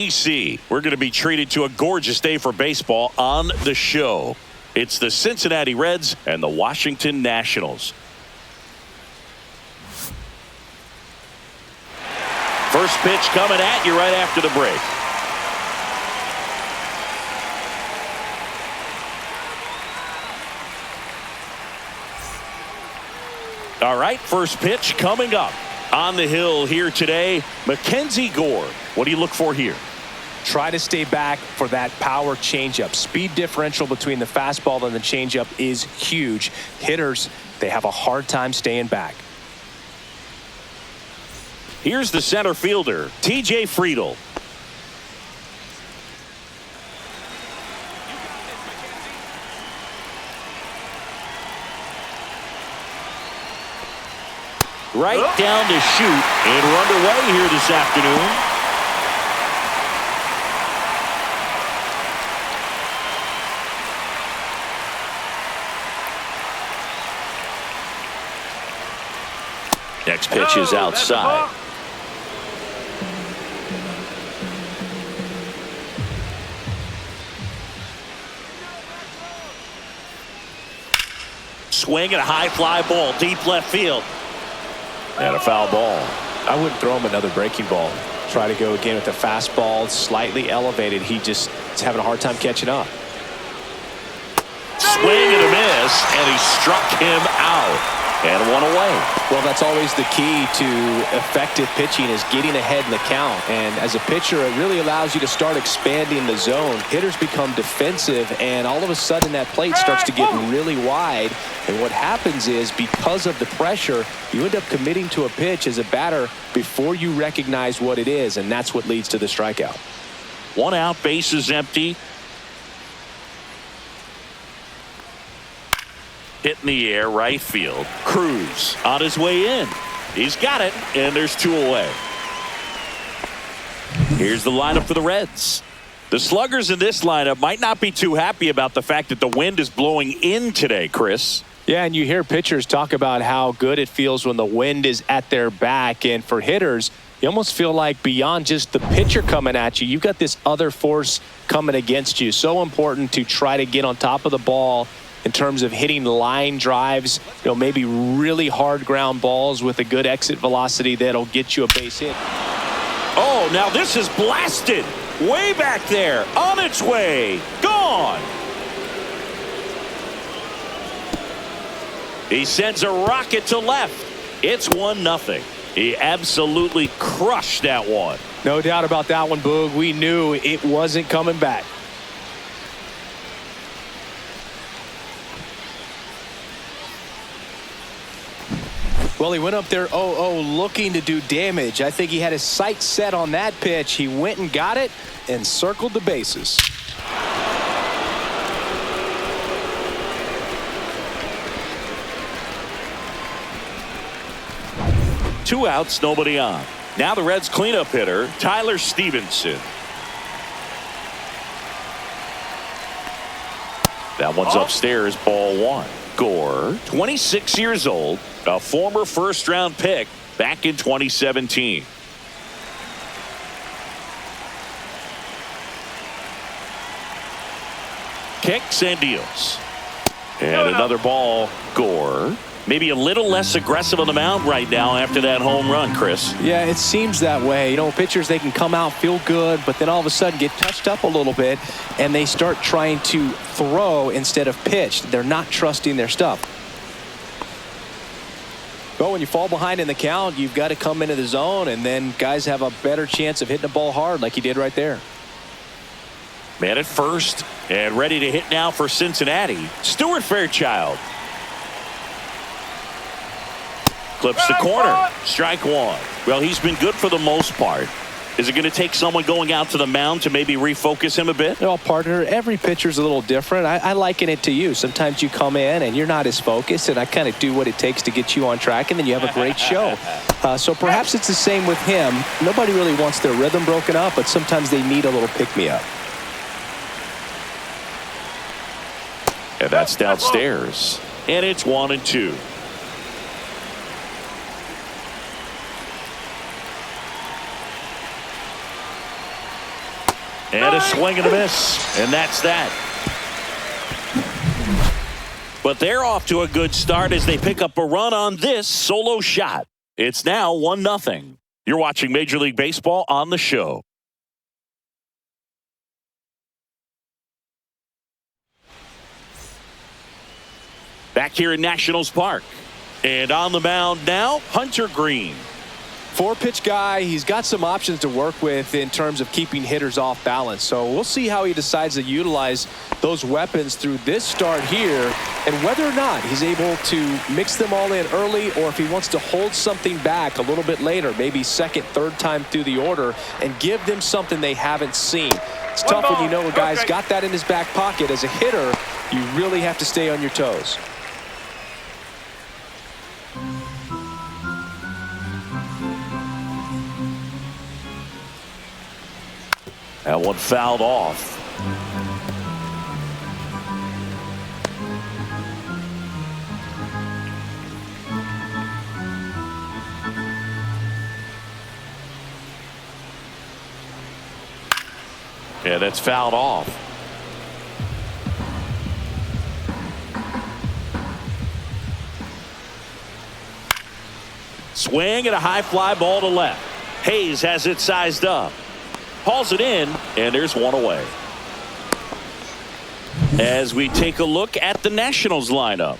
DC. We're going to be treated to a gorgeous day for baseball on the show. It's the Cincinnati Reds and the Washington Nationals. First pitch coming at you right after the break. All right, first pitch coming up. On the hill here today, Mackenzie Gore. What do you look for here? Try to stay back for that power changeup. Speed differential between the fastball and the changeup is huge. Hitters, they have a hard time staying back. Here's the center fielder, T.J. Friedl. Right down to shoot and we're underway here this afternoon. Next pitch is outside. Swing and a high fly ball, deep left field. And a foul ball. I wouldn't throw him another breaking ball. Try to go again with the fastball, slightly elevated. He just is having a hard time catching up. Swing and a miss, and he struck him out. And one away. Well, that's always the key to effective pitching, is getting ahead in the count. And as a pitcher, it really allows you to start expanding the zone. Hitters become defensive, and all of a sudden that plate starts to get really wide. And what happens is, because of the pressure, you end up committing to a pitch as a batter before you recognize what it is, and that's what leads to the strikeout. One out, base is empty. Hit in the air, right field. Cruz on his way in. He's got it, and there's two away. Here's the lineup for the Reds. The sluggers in this lineup might not be too happy about the fact that the wind is blowing in today, Chris. Yeah, and you hear pitchers talk about how good it feels when the wind is at their back. And for hitters, you almost feel like beyond just the pitcher coming at you, you've got this other force coming against you. So important to try to get on top of the ball in terms of hitting line drives, maybe really hard ground balls with a good exit velocity that'll get you a base hit. Oh, now this is blasted. Way back there. On its way. Gone. He sends a rocket to left. It's 1-0. He absolutely crushed that one. No doubt about that one, Boog. We knew it wasn't coming back. Well, he went up there 0-0 looking to do damage. I think he had his sights set on that pitch. He went and got it and circled the bases. Two outs, nobody on. Now the Reds cleanup hitter, Tyler Stevenson. That one's upstairs, ball one. Gore, 26 years old, a former first-round pick back in 2017. Kicks and deals. And another ball, Gore. Maybe a little less aggressive on the mound right now after that home run, Chris. Yeah, it seems that way. Pitchers, they can come out, feel good, but then all of a sudden get touched up a little bit, and they start trying to throw instead of pitch. They're not trusting their stuff. But when you fall behind in the count, you've got to come into the zone, and then guys have a better chance of hitting the ball hard like he did right there. Man at first, and ready to hit now for Cincinnati, Stuart Fairchild. Clips the corner. Strike one. Well, he's been good for the most part. Is it going to take someone going out to the mound to maybe refocus him a bit? Well, partner, every pitcher's a little different. I liken it to you. Sometimes you come in and you're not as focused, and I kind of do what it takes to get you on track, and then you have a great show. So perhaps it's the same with him. Nobody really wants their rhythm broken up, but sometimes they need a little pick-me-up. And that's downstairs. And it's 1-2. And a swing and a miss. And that's that. But they're off to a good start as they pick up a run on this solo shot. It's now 1-0. You're watching Major League Baseball on the show. Back here in Nationals Park. And on the mound now, Hunter Green. 4-pitch guy. He's got some options to work with in terms of keeping hitters off balance. So we'll see how he decides to utilize those weapons through this start here and whether or not he's able to mix them all in early or if he wants to hold something back a little bit later, maybe second, third time through the order and give them something they haven't seen. It's tough when you know a guy's got that in his back pocket. As a hitter, you really have to stay on your toes. That one fouled off. Yeah, that's fouled off. Swing and a high fly ball to left. Hayes has it sized up. Hauls it in, and there's one away. As we take a look at the Nationals lineup.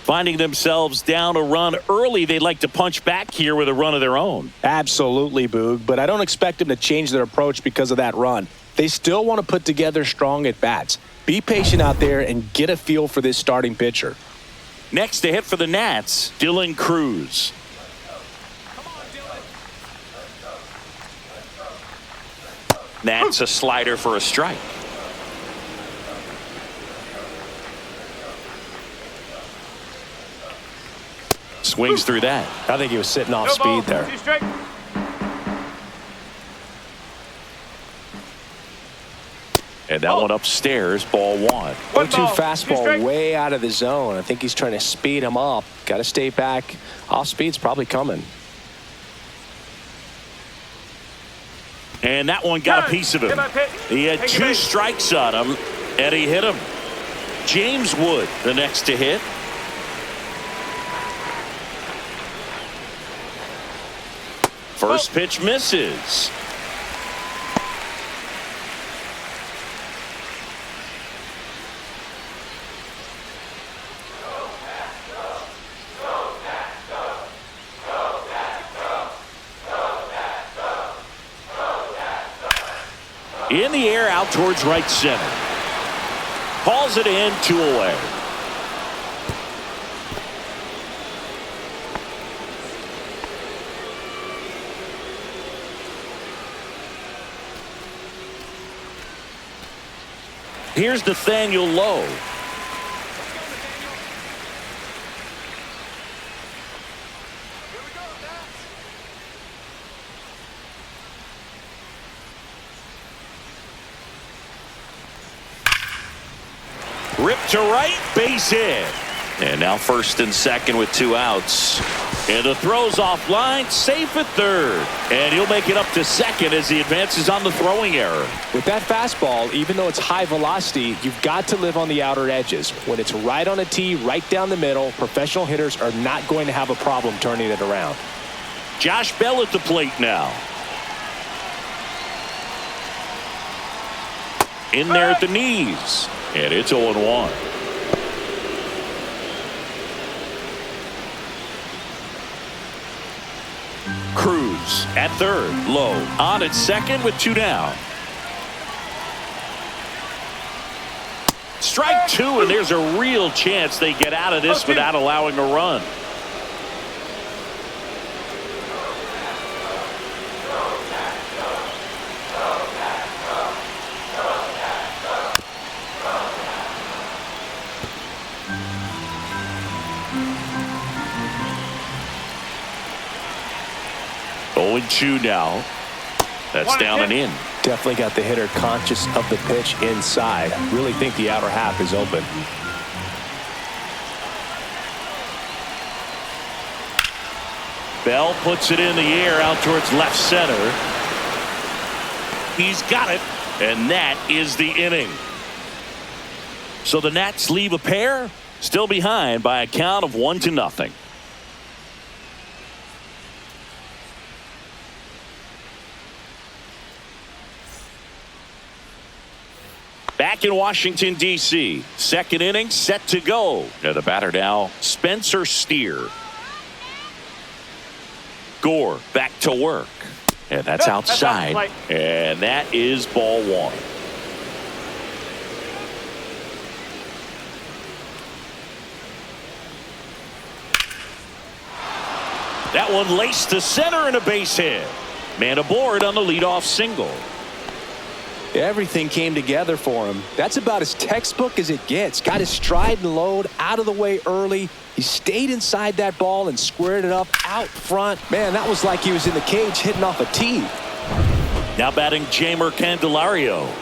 Finding themselves down a run early, they'd like to punch back here with a run of their own. Absolutely, Boog, but I don't expect them to change their approach because of that run. They still want to put together strong at-bats. Be patient out there and get a feel for this starting pitcher. Next to hit for the Nats, Dylan Cruz. That's a slider for a strike. Swings through that. I think he was sitting off speed there. And that one upstairs, ball one. 0-2 fastball way out of the zone. I think he's trying to speed him up. Got to stay back. Off speed's probably coming. And that one got a piece of him. He had 2 strikes on him, and he hit him. James Wood, the next to hit. First pitch misses. In the air, out towards right center. Hauls it in, 2 away. Here's Nathaniel Lowe. Ripped to right, base hit. And now first and second with 2 outs. And the throw's offline, safe at third. And he'll make it up to second as he advances on the throwing error. With that fastball, even though it's high velocity, you've got to live on the outer edges. When it's right on a tee, right down the middle, professional hitters are not going to have a problem turning it around. Josh Bell at the plate now. In there at the knees. And it's 0-1. Cruz at third. Low on at second with 2 down. Strike 2, and there's a real chance they get out of this without allowing a run. Oh, 2 now. That's down and in. Definitely got the hitter conscious of the pitch inside. Really think the outer half is open. Bell puts it in the air out towards left center. He's got it. And that is the inning. So the Nats leave a pair still behind by a count of 1-0. Back in Washington, D.C., second inning set to go. Now the batter now, Spencer Steer. Gore back to work. And that's outside. And that is ball one. That one laced to center and a base hit. Man aboard on the leadoff single. Everything came together for him. That's about as textbook as it gets. Got his stride and load out of the way early. He stayed inside that ball and squared it up out front. Man, that was like he was in the cage hitting off a tee. Now batting Jamer Candelario.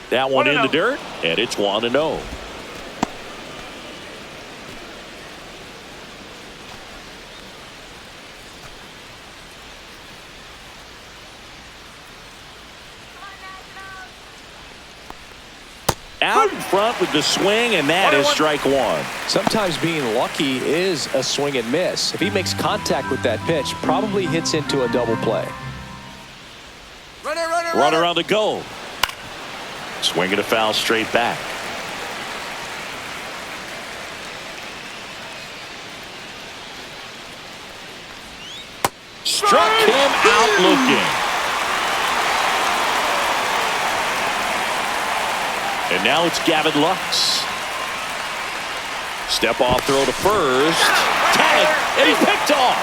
That one in the dirt, and it's 1-0. Out in front with the swing, and that is strike one. Sometimes being lucky is a swing and miss. If he makes contact with that pitch, probably hits into a double play. Runner on the go. Swinging a foul straight back. Struck him out looking. And now it's Gavin Lux. Step off throw to first. Tag, and he's picked off.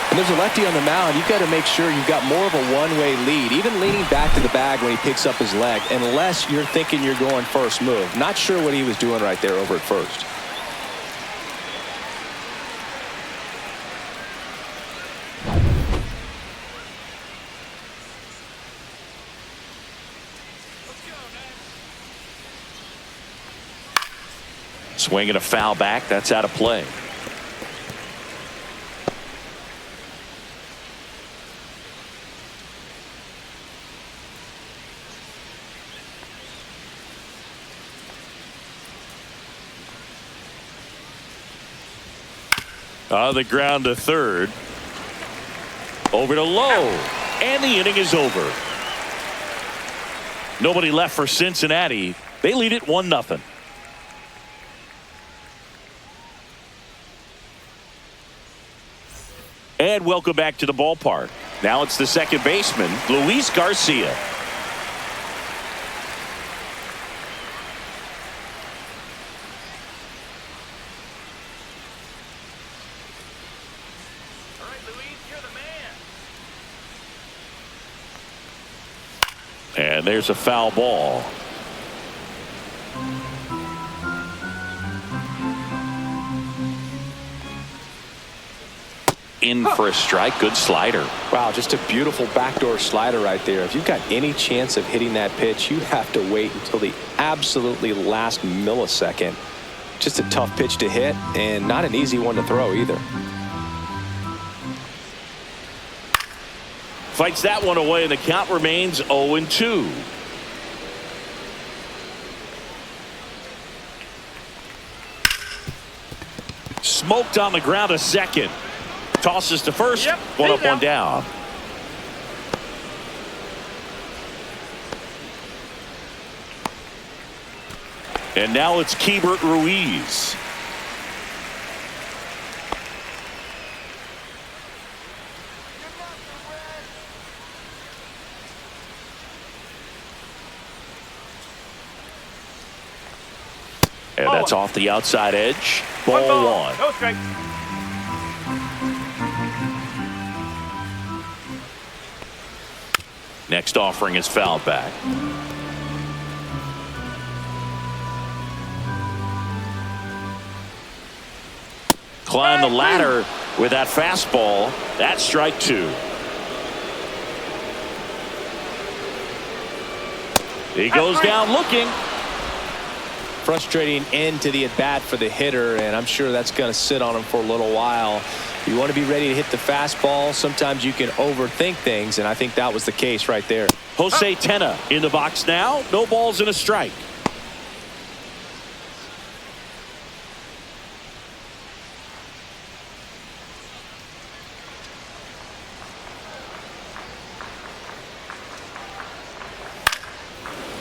And there's a lefty on the mound. You've got to make sure you've got more of a one-way lead, even leaning back to the bag when he picks up his leg, unless you're thinking you're going first move. Not sure what he was doing right there over at first. Swinging a foul back. That's out of play. On the ground to third. Over to Lowe. And the inning is over. Nobody left for Cincinnati. They lead it 1-0. And welcome back to the ballpark. Now it's the second baseman, Luis Garcia. All right, Luis, you're the man. And there's a foul ball. In for a strike. Good slider. Wow, just a beautiful backdoor slider right there. If you've got any chance of hitting that pitch, you have to wait until the absolutely last millisecond. Just a tough pitch to hit, and not an easy one to throw either. Fights that one away, and the count remains 0-2. Smoked on the ground a second. Tosses to first. Yep, one up, one down. And now it's Keibert Ruiz. And that's off the outside edge. Ball one. No strike. Next offering is fouled back. Climb the ladder with that fastball. That's strike two. He goes down looking. frustrating end to the at-bat for the hitter, and I'm sure that's going to sit on him for a little while. You want to be ready to hit the fastball. Sometimes you can overthink things, and I think that was the case right there. Jose Tena in the box now. No balls and a strike.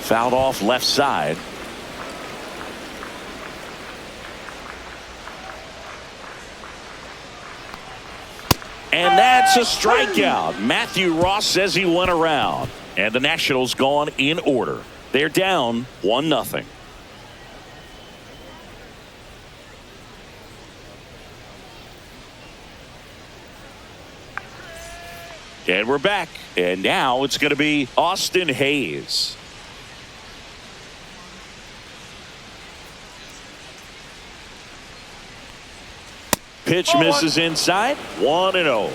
Fouled off left side. And that's a strikeout. Matthew Ross says he went around. And the Nationals gone in order. They're down 1-0. And we're back. And now it's going to be Austin Hayes. Pitch misses inside. 1-0.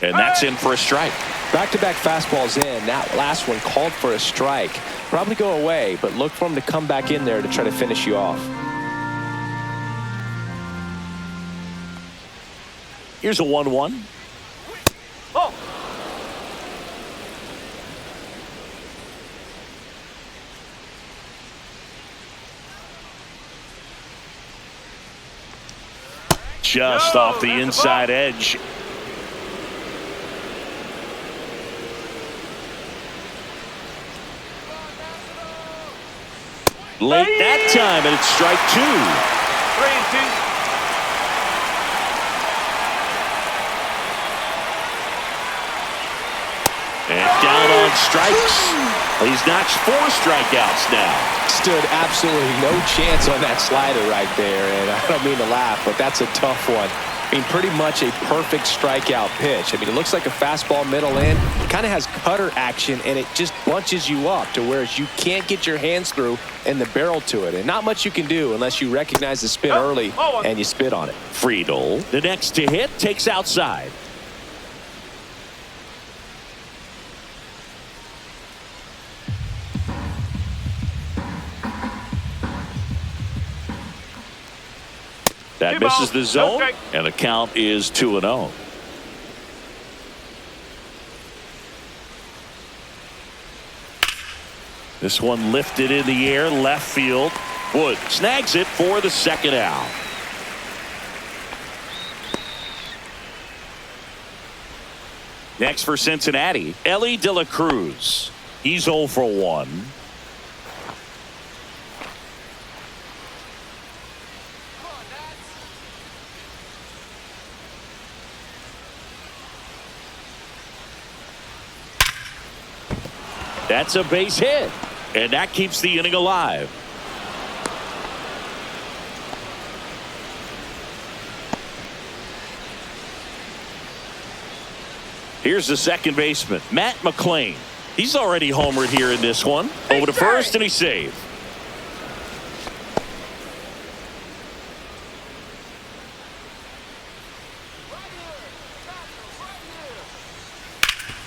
And that's in for a strike. Back-to-back fastballs in. That last one called for a strike. Probably go away, but look for him to come back in there to try to finish you off. Here's a 1-1. Oh. Just off the inside edge. Late that time, and it's strike 2. 3-2. And down on strikes. He's notched 4 strikeouts now. Stood absolutely no chance on that slider right there, and I don't mean to laugh, but that's a tough one. I mean, pretty much a perfect strikeout pitch. I mean, it looks like a fastball middle in. It kind of has cutter action, and it just bunches you up to where you can't get your hands through and the barrel to it. And not much you can do unless you recognize the spin early and you spit on it. Friedel, the next to hit, takes outside. That misses the zone, and the count is 2-0. This one lifted in the air, left field. Wood snags it for the second out. Next for Cincinnati, Ellie De La Cruz. He's 0 for 1. That's a base hit, and that keeps the inning alive. Here's the second baseman, Matt McClain. He's already homered here in this one. Over to first, and he's saved.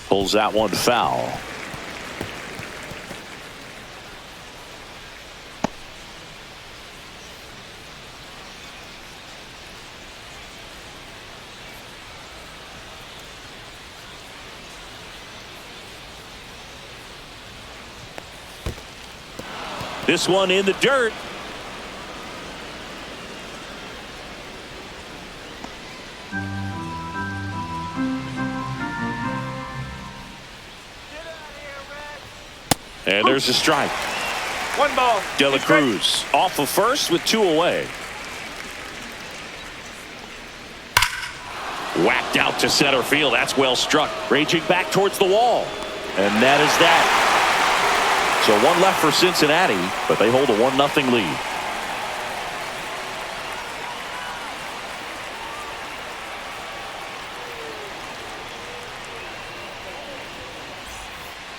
Pulls that one foul. This one in the dirt. And there's a strike. 1 ball. De La Cruz off of first with 2 away. Whacked out to center field. That's well struck. Raging back towards the wall. And that is that. So 1 left for Cincinnati, but they hold a 1-0 lead.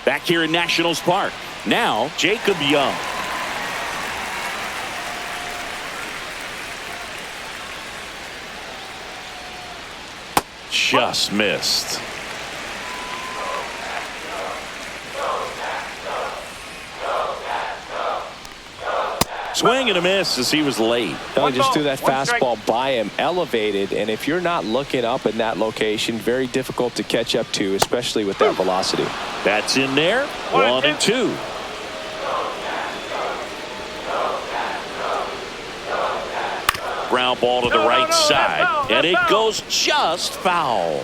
Back here in Nationals Park. Now, Jacob Young. Just missed. Swing and a miss as he was late. He just threw that fastball by him, elevated, and if you're not looking up in that location, very difficult to catch up to, especially with that velocity. That's in there. 1-2. Ground ball to the right side, and it goes just foul.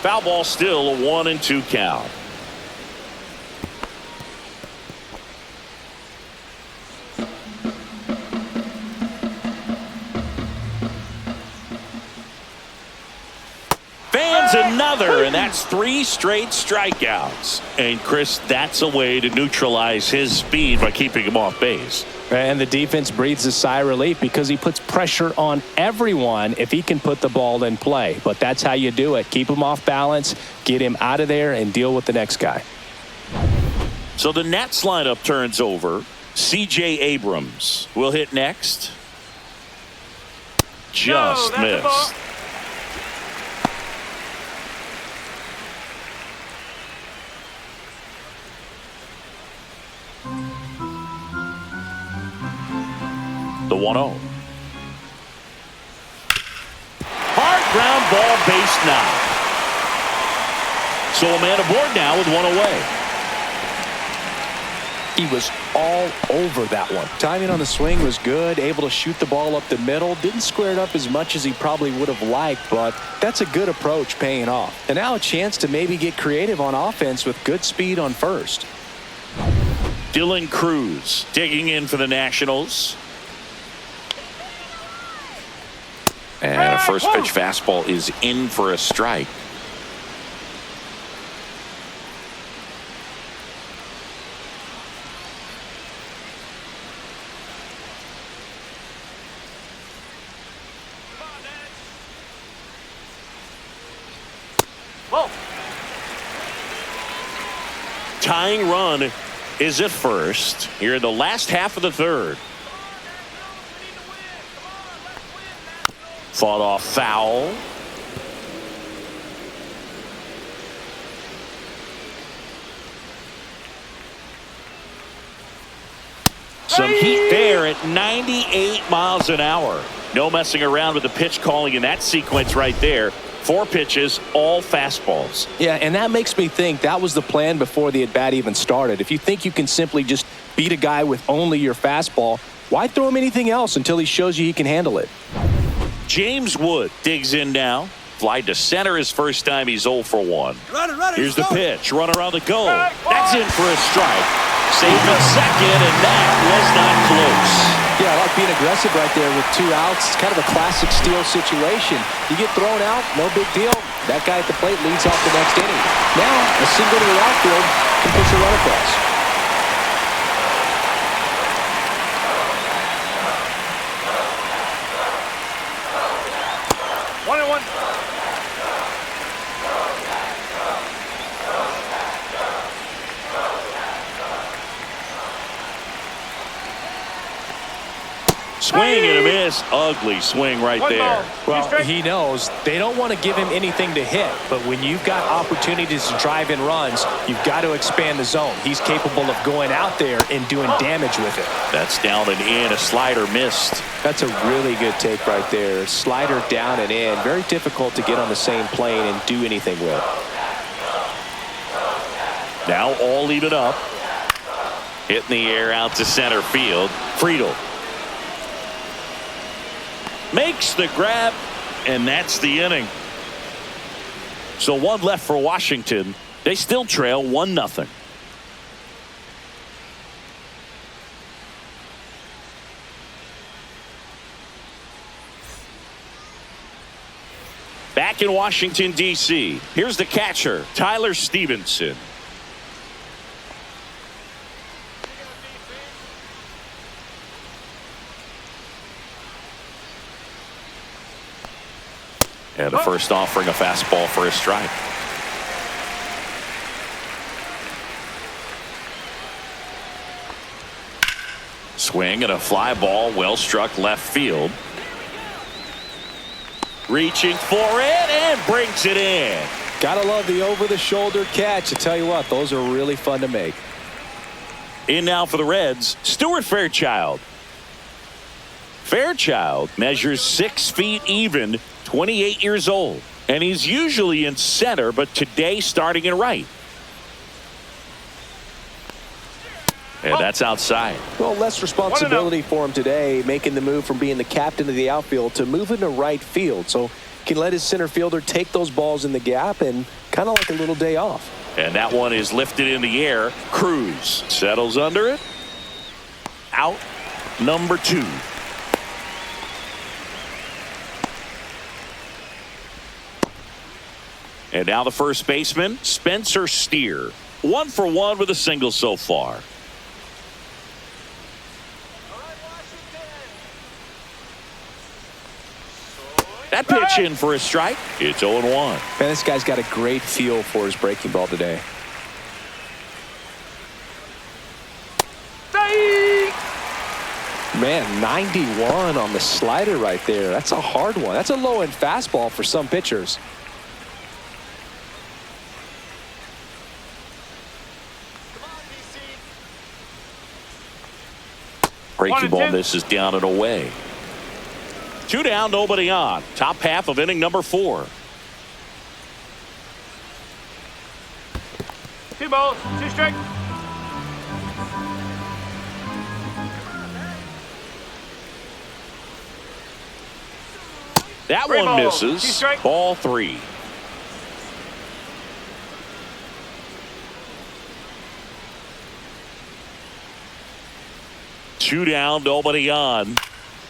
Foul ball, still a 1-2 count. Fans another, and that's 3 straight strikeouts. And Chris, that's a way to neutralize his speed by keeping him off base. And the defense breathes a sigh of relief because he puts pressure on everyone if he can put the ball in play. But that's how you do it. Keep him off balance, get him out of there, and deal with the next guy. So the Nats lineup turns over. C.J. Abrams will hit next. Just missed. The 1-0. Hard ground ball, base knock. So a man aboard now with 1 away. He was all over that one. Timing on the swing was good, able to shoot the ball up the middle. Didn't square it up as much as he probably would have liked, but that's a good approach paying off. And now a chance to maybe get creative on offense with good speed on first. Dylan Cruz digging in for the Nationals. And a first pitch fastball is in for a strike. Whoa. Tying run is at first here in the last half of the third. Fought off foul. Some heat there at 98 miles an hour. No messing around with the pitch calling in that sequence right there. 4 pitches, all fastballs. Yeah, and that makes me think that was the plan before the at-bat even started. If you think you can simply just beat a guy with only your fastball, why throw him anything else until he shows you he can handle it? James Wood digs in now. Fly to center his first time. He's 0 for 1. Here's the pitch. Run around the goal. That's in for a strike. Saved at second, and that was not close. Yeah, I like being aggressive right there with 2 outs. It's kind of a classic steal situation. You get thrown out, no big deal. That guy at the plate leads off the next inning. Now, a single to the outfield can push a run across. Swing and a miss. Ugly swing right there. Well, he knows they don't want to give him anything to hit, but when you've got opportunities to drive in runs, you've got to expand the zone. He's capable of going out there and doing damage with it. That's down and in. A slider missed. That's a really good take right there. Slider down and in. Very difficult to get on the same plane and do anything with. Now all even up. Hit in the air out to center field. Friedel makes the grab, and that's the inning. So 1 left for Washington. They still trail 1-0. Back in Washington, D.C., here's the catcher, Tyler Stevenson. And the first offering a fastball for a strike. Swing and a fly ball, well struck left field. Reaching for it and brings it in. Gotta love the over-the-shoulder catch. I tell you what, those are really fun to make. In now for the Reds, Stuart Fairchild. Fairchild measures 6 feet even, 28 years old. And he's usually in center, but today starting in right. And that's outside. Well, less responsibility for him today, making the move from being the captain of the outfield to moving to right field. So can let his center fielder take those balls in the gap and kind of like a little day off. And that one is lifted in the air. Cruz settles under it. Out number 2. And now the first baseman, Spencer Steer. 1 for 1 with a single so far. That pitch in for a strike. It's 0-1. Man, this guy's got a great feel for his breaking ball today. Man, 91 on the slider right there. That's a hard one. That's a low-end fastball for some pitchers. Breaking ball misses down and away. 2 down, nobody on. Top half of inning number 4. 2 balls, 2 strikes. That 3 one balls, 2 misses. strikes. Ball 3. Two down, nobody on.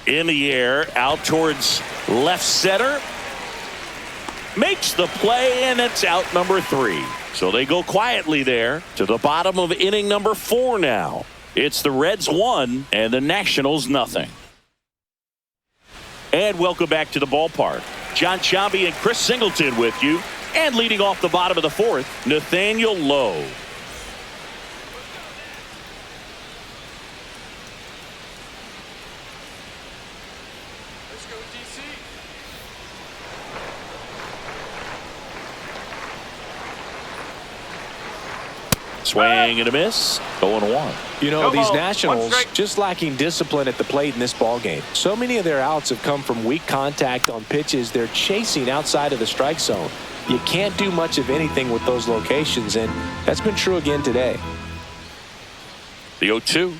In the air, out towards left center. Makes the play, and it's out number 3. So they go quietly there to the bottom of inning number 4 now. It's the Reds 1 and the Nationals nothing. And welcome back to the ballpark. John Chambi and Chris Singleton with you. And leading off the bottom of the 4th, Nathaniel Lowe. Swing and a miss. 0-1. You know, these Nationals just lacking discipline at the plate in this ball game. So many of their outs have come from weak contact on pitches they're chasing outside of the strike zone. You can't do much of anything with those locations, and that's been true again today. The 0-2.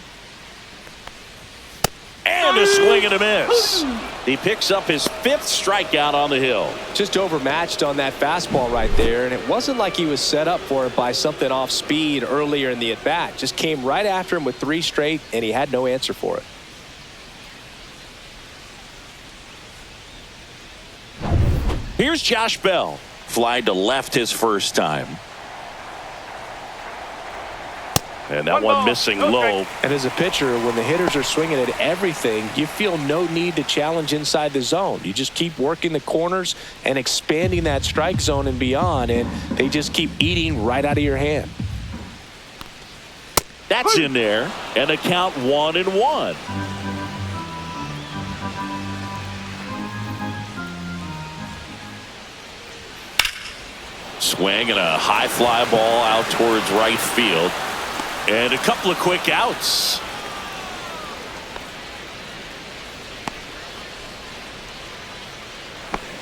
And a swing and a miss. He picks up his 5th strikeout on the hill. Just overmatched on that fastball right there, and it wasn't like he was set up for it by something off speed earlier in the at-bat. Just came right after him with 3 straight, and he had no answer for it. Here's Josh Bell. Fly to left his first time. And that one missing low. And as a pitcher, when the hitters are swinging at everything, you feel no need to challenge inside the zone. You just keep working the corners and expanding that strike zone and beyond, and they just keep eating right out of your hand. That's in there, and a count 1-1. Swing and a high fly ball out towards right field. And a couple of quick outs.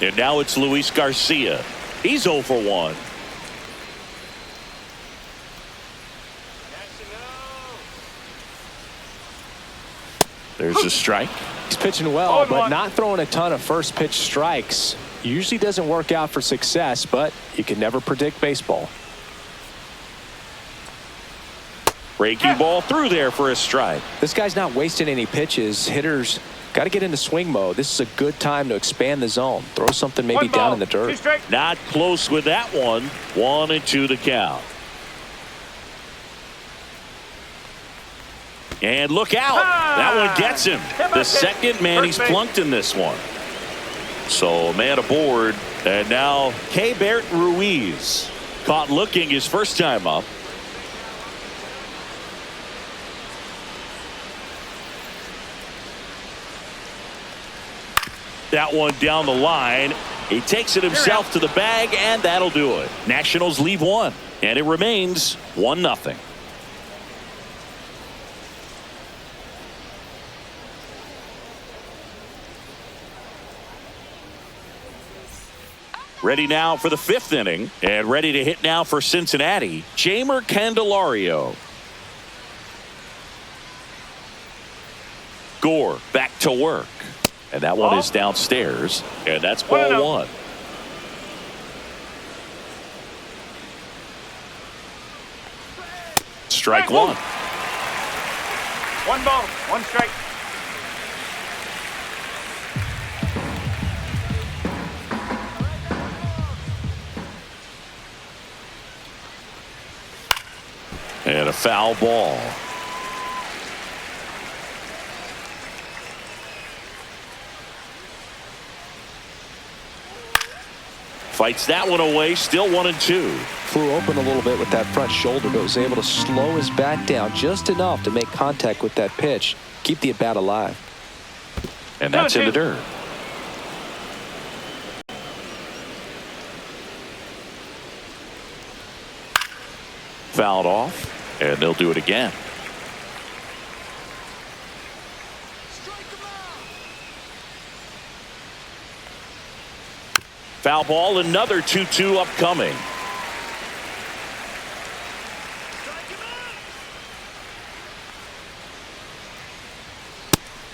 And now it's Luis Garcia. He's 0 for 1. There's a strike. He's pitching well, but not throwing a ton of first pitch strikes. Usually doesn't work out for success, but you can never predict baseball. Breaking ball through there for a strike. This guy's not wasting any pitches. Hitters got to get into swing mode. This is a good time to expand the zone. Throw something maybe down in the dirt. Not close with that one. 1-2 the count. And look out. That one gets him. The second man he's plunked in this one. So man aboard. And now Keibert Ruiz caught looking his first time up. That one down the line, He takes it himself to the bag, and that'll do it. Nationals leave one, and it remains 1-0. Ready now for the 5th inning, and ready to hit now for Cincinnati, Jeimer Candelario. Gore back to work, and that one is downstairs, and that's ball 1. Strike 1. 1 ball, 1 strike. And a foul ball. Fights that one away, still 1-2. Flew open a little bit with that front shoulder, but was able to slow his bat down just enough to make contact with that pitch. Keep the at-bat alive. And that's in the dirt. Fouled off, and they'll do it again. Foul ball, another 2-2 upcoming.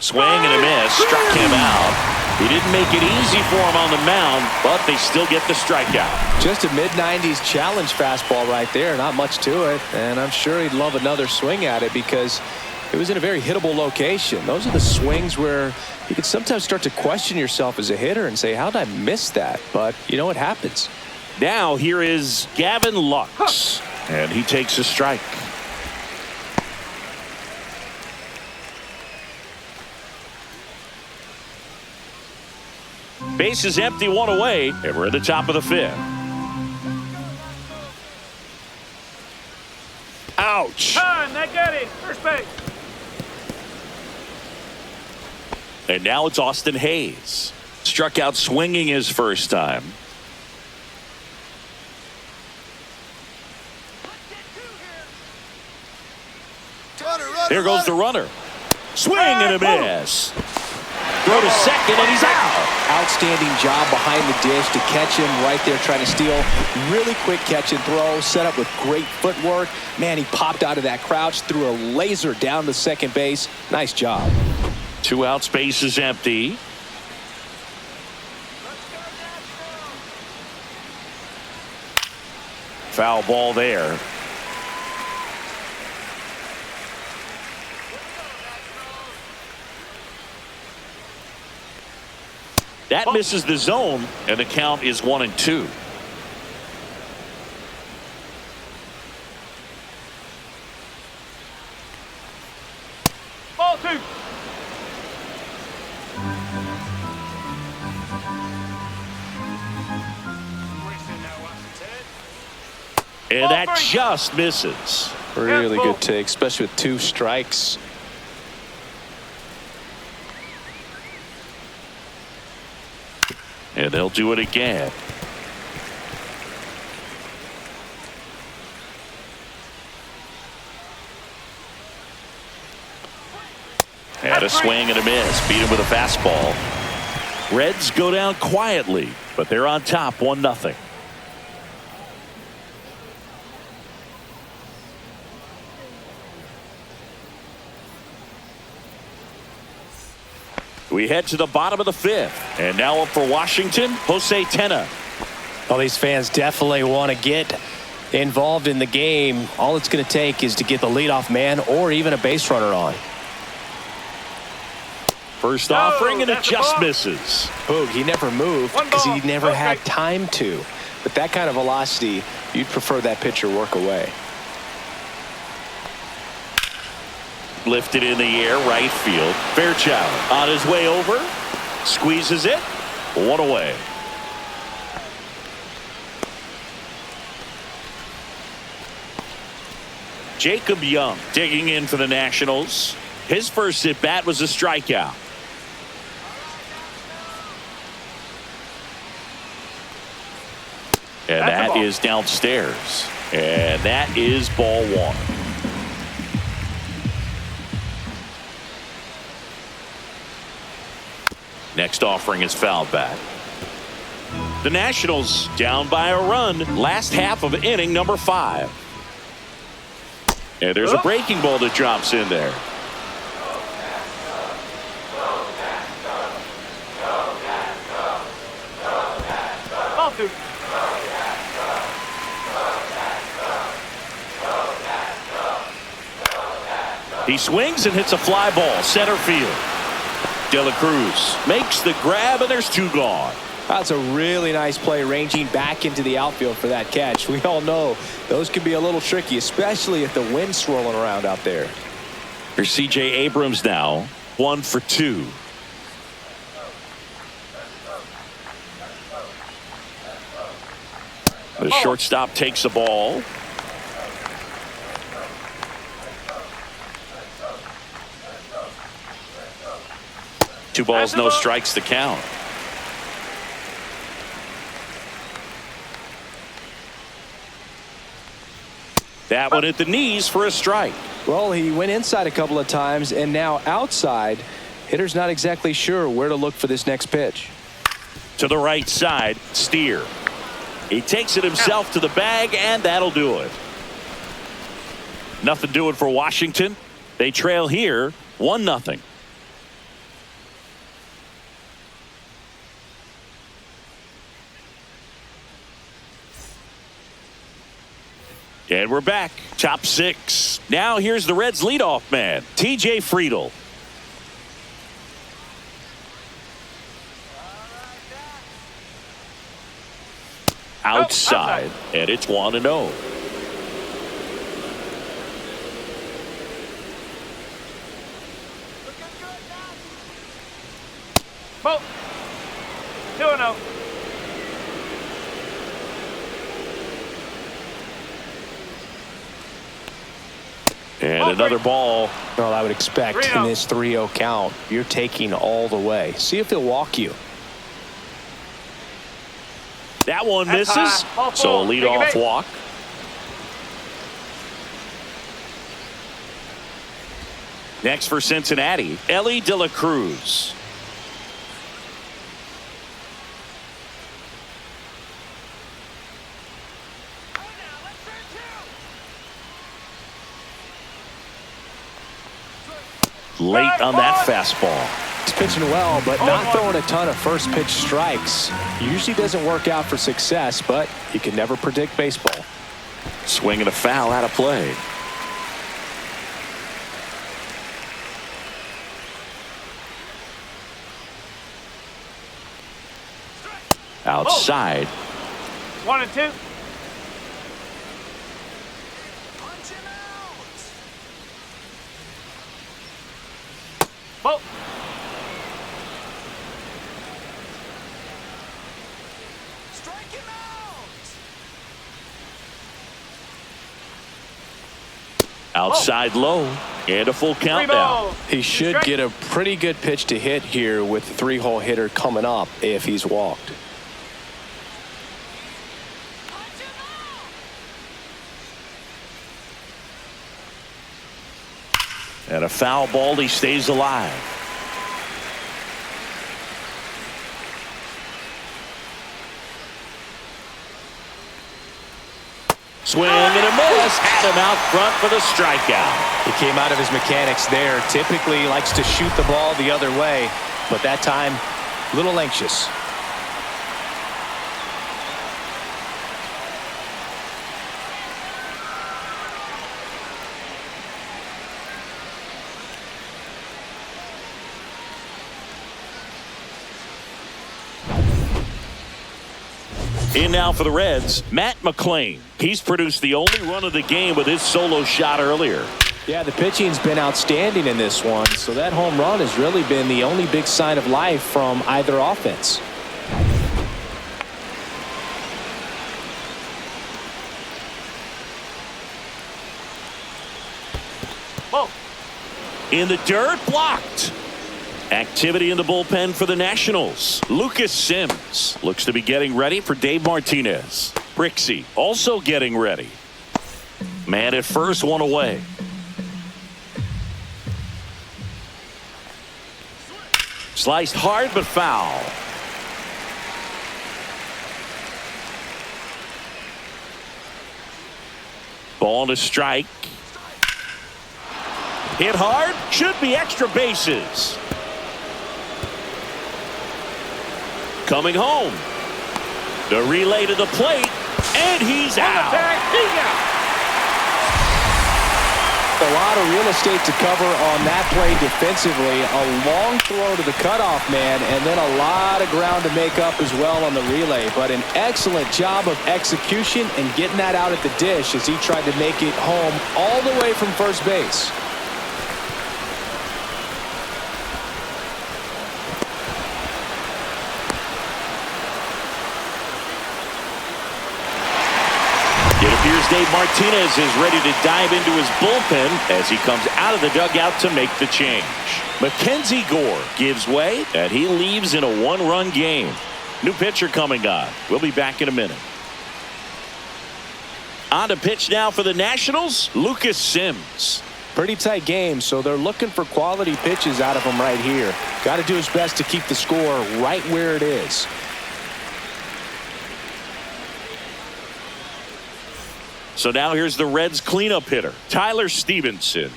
Swing and a miss, struck him out. He didn't make it easy for him on the mound, but they still get the strikeout. Just a mid-90s challenge fastball right there. Not much to it, and I'm sure he'd love another swing at it because it was in a very hittable location. Those are the swings where you can sometimes start to question yourself as a hitter and say, how did I miss that? But, you know, it happens. Now here is Gavin Lux, and he takes a strike. Base is empty, 1 away, and we're at the top of the 5th. Ouch. Time, that got it. First base. And now it's Austin Hayes. Struck out swinging his first time. Here goes the runner. Swing and a miss. Throw to second, and he's out. Outstanding job behind the dish to catch him right there trying to steal. Really quick catch and throw, set up with great footwork. Man, he popped out of that crouch, threw a laser down to second base. Nice job. 2 outs, base is empty. Foul ball there. That misses the zone, and the count is 1-2. Ball 2. And that just misses. Really good take, especially with 2 strikes. And they'll do it again. Had a swing and a miss. Beat him with a fastball. Reds go down quietly, but they're on top 1-0. We head to the bottom of the 5th, and now up for Washington, Jose Tena. Well, these fans definitely want to get involved in the game. All it's going to take is to get the leadoff man or even a base runner on. First offering, and it just misses. Boog, he never moved because he never had time to. But that kind of velocity, you'd prefer that pitcher work away. Lifted in the air, right field. Fairchild on his way over. Squeezes it. 1 away. Jacob Young digging in for the Nationals. His first at bat was a strikeout. And that is downstairs. And that is ball one. Next offering is fouled back. The Nationals down by a run. Last half of inning number 5. And there's a breaking ball that drops in there. He swings and hits a fly ball center field. De La Cruz makes the grab, and there's 2 gone. That's a really nice play, ranging back into the outfield for that catch. We all know those can be a little tricky, especially if the wind's swirling around out there. Here's C.J. Abrams now, 1 for 2. The shortstop takes the ball. Two balls, no strikes to count. That one at the knees for a strike. Well, he went inside a couple of times, and now outside. Hitter's not exactly sure where to look for this next pitch. To the right side, Steer. He takes it himself to the bag, and that'll do it. Nothing doing for Washington. They trail here 1-0. And we're back. Top 6. Now here's the Reds leadoff man, T.J. Friedl. Outside, and it's 1-0. Ball. 2-0. And another ball. Well, I would expect in this 3-0 count, you're taking all the way. See if he'll walk you. That one misses. So a leadoff walk. Next for Cincinnati, Ellie De La Cruz. Late on that fastball. He's pitching well, but not throwing a ton of first pitch strikes. Usually doesn't work out for success, but you can never predict baseball. Swing and a foul out of play. Outside. 1-2. Ball. Outside low, and a full count now. He should get a pretty good pitch to hit here with the 3-hole hitter coming up if he's walked. And a foul ball, he stays alive. Swing and a miss. Had him out front for the strikeout. He came out of his mechanics there. Typically likes to shoot the ball the other way, but that time a little anxious. In now for the Reds, Matt McClain. He's produced the only run of the game with his solo shot earlier. Yeah, the pitching's been outstanding in this one, so that home run has really been the only big sign of life from either offense. Ball. In the dirt, blocked. Activity in the bullpen for the Nationals. Lucas Sims looks to be getting ready for Dave Martinez. Brixey also getting ready. Man at first, one away. Sliced hard but foul. Ball to strike. Hit hard. Should be extra bases. Coming home. The relay to the plate. And he's out. A lot of real estate to cover on that play defensively. A long throw to the cutoff man, and then a lot of ground to make up as well on the relay. But an excellent job of execution and getting that out at the dish as he tried to make it home all the way from first base. It appears Dave Martinez is ready to dive into his bullpen as he comes out of the dugout to make the change. Mackenzie Gore gives way, and he leaves in a one-run game. New pitcher coming on. We'll be back in a minute. On to pitch now for the Nationals, Lucas Sims. Pretty tight game, so they're looking for quality pitches out of him right here. Got to do his best to keep the score right where it is. So now here's the Reds cleanup hitter, Tyler Stevenson.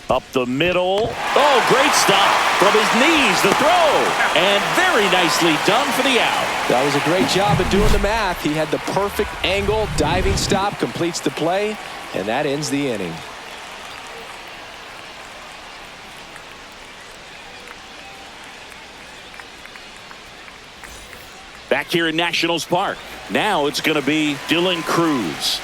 Up the middle. Oh, great stop. From his knees, the throw. And very nicely done for the out. That was a great job of doing the math. He had the perfect angle. Diving stop completes the play, and that ends the inning. Back here in Nationals Park. Now it's going to be Dylan Cruz.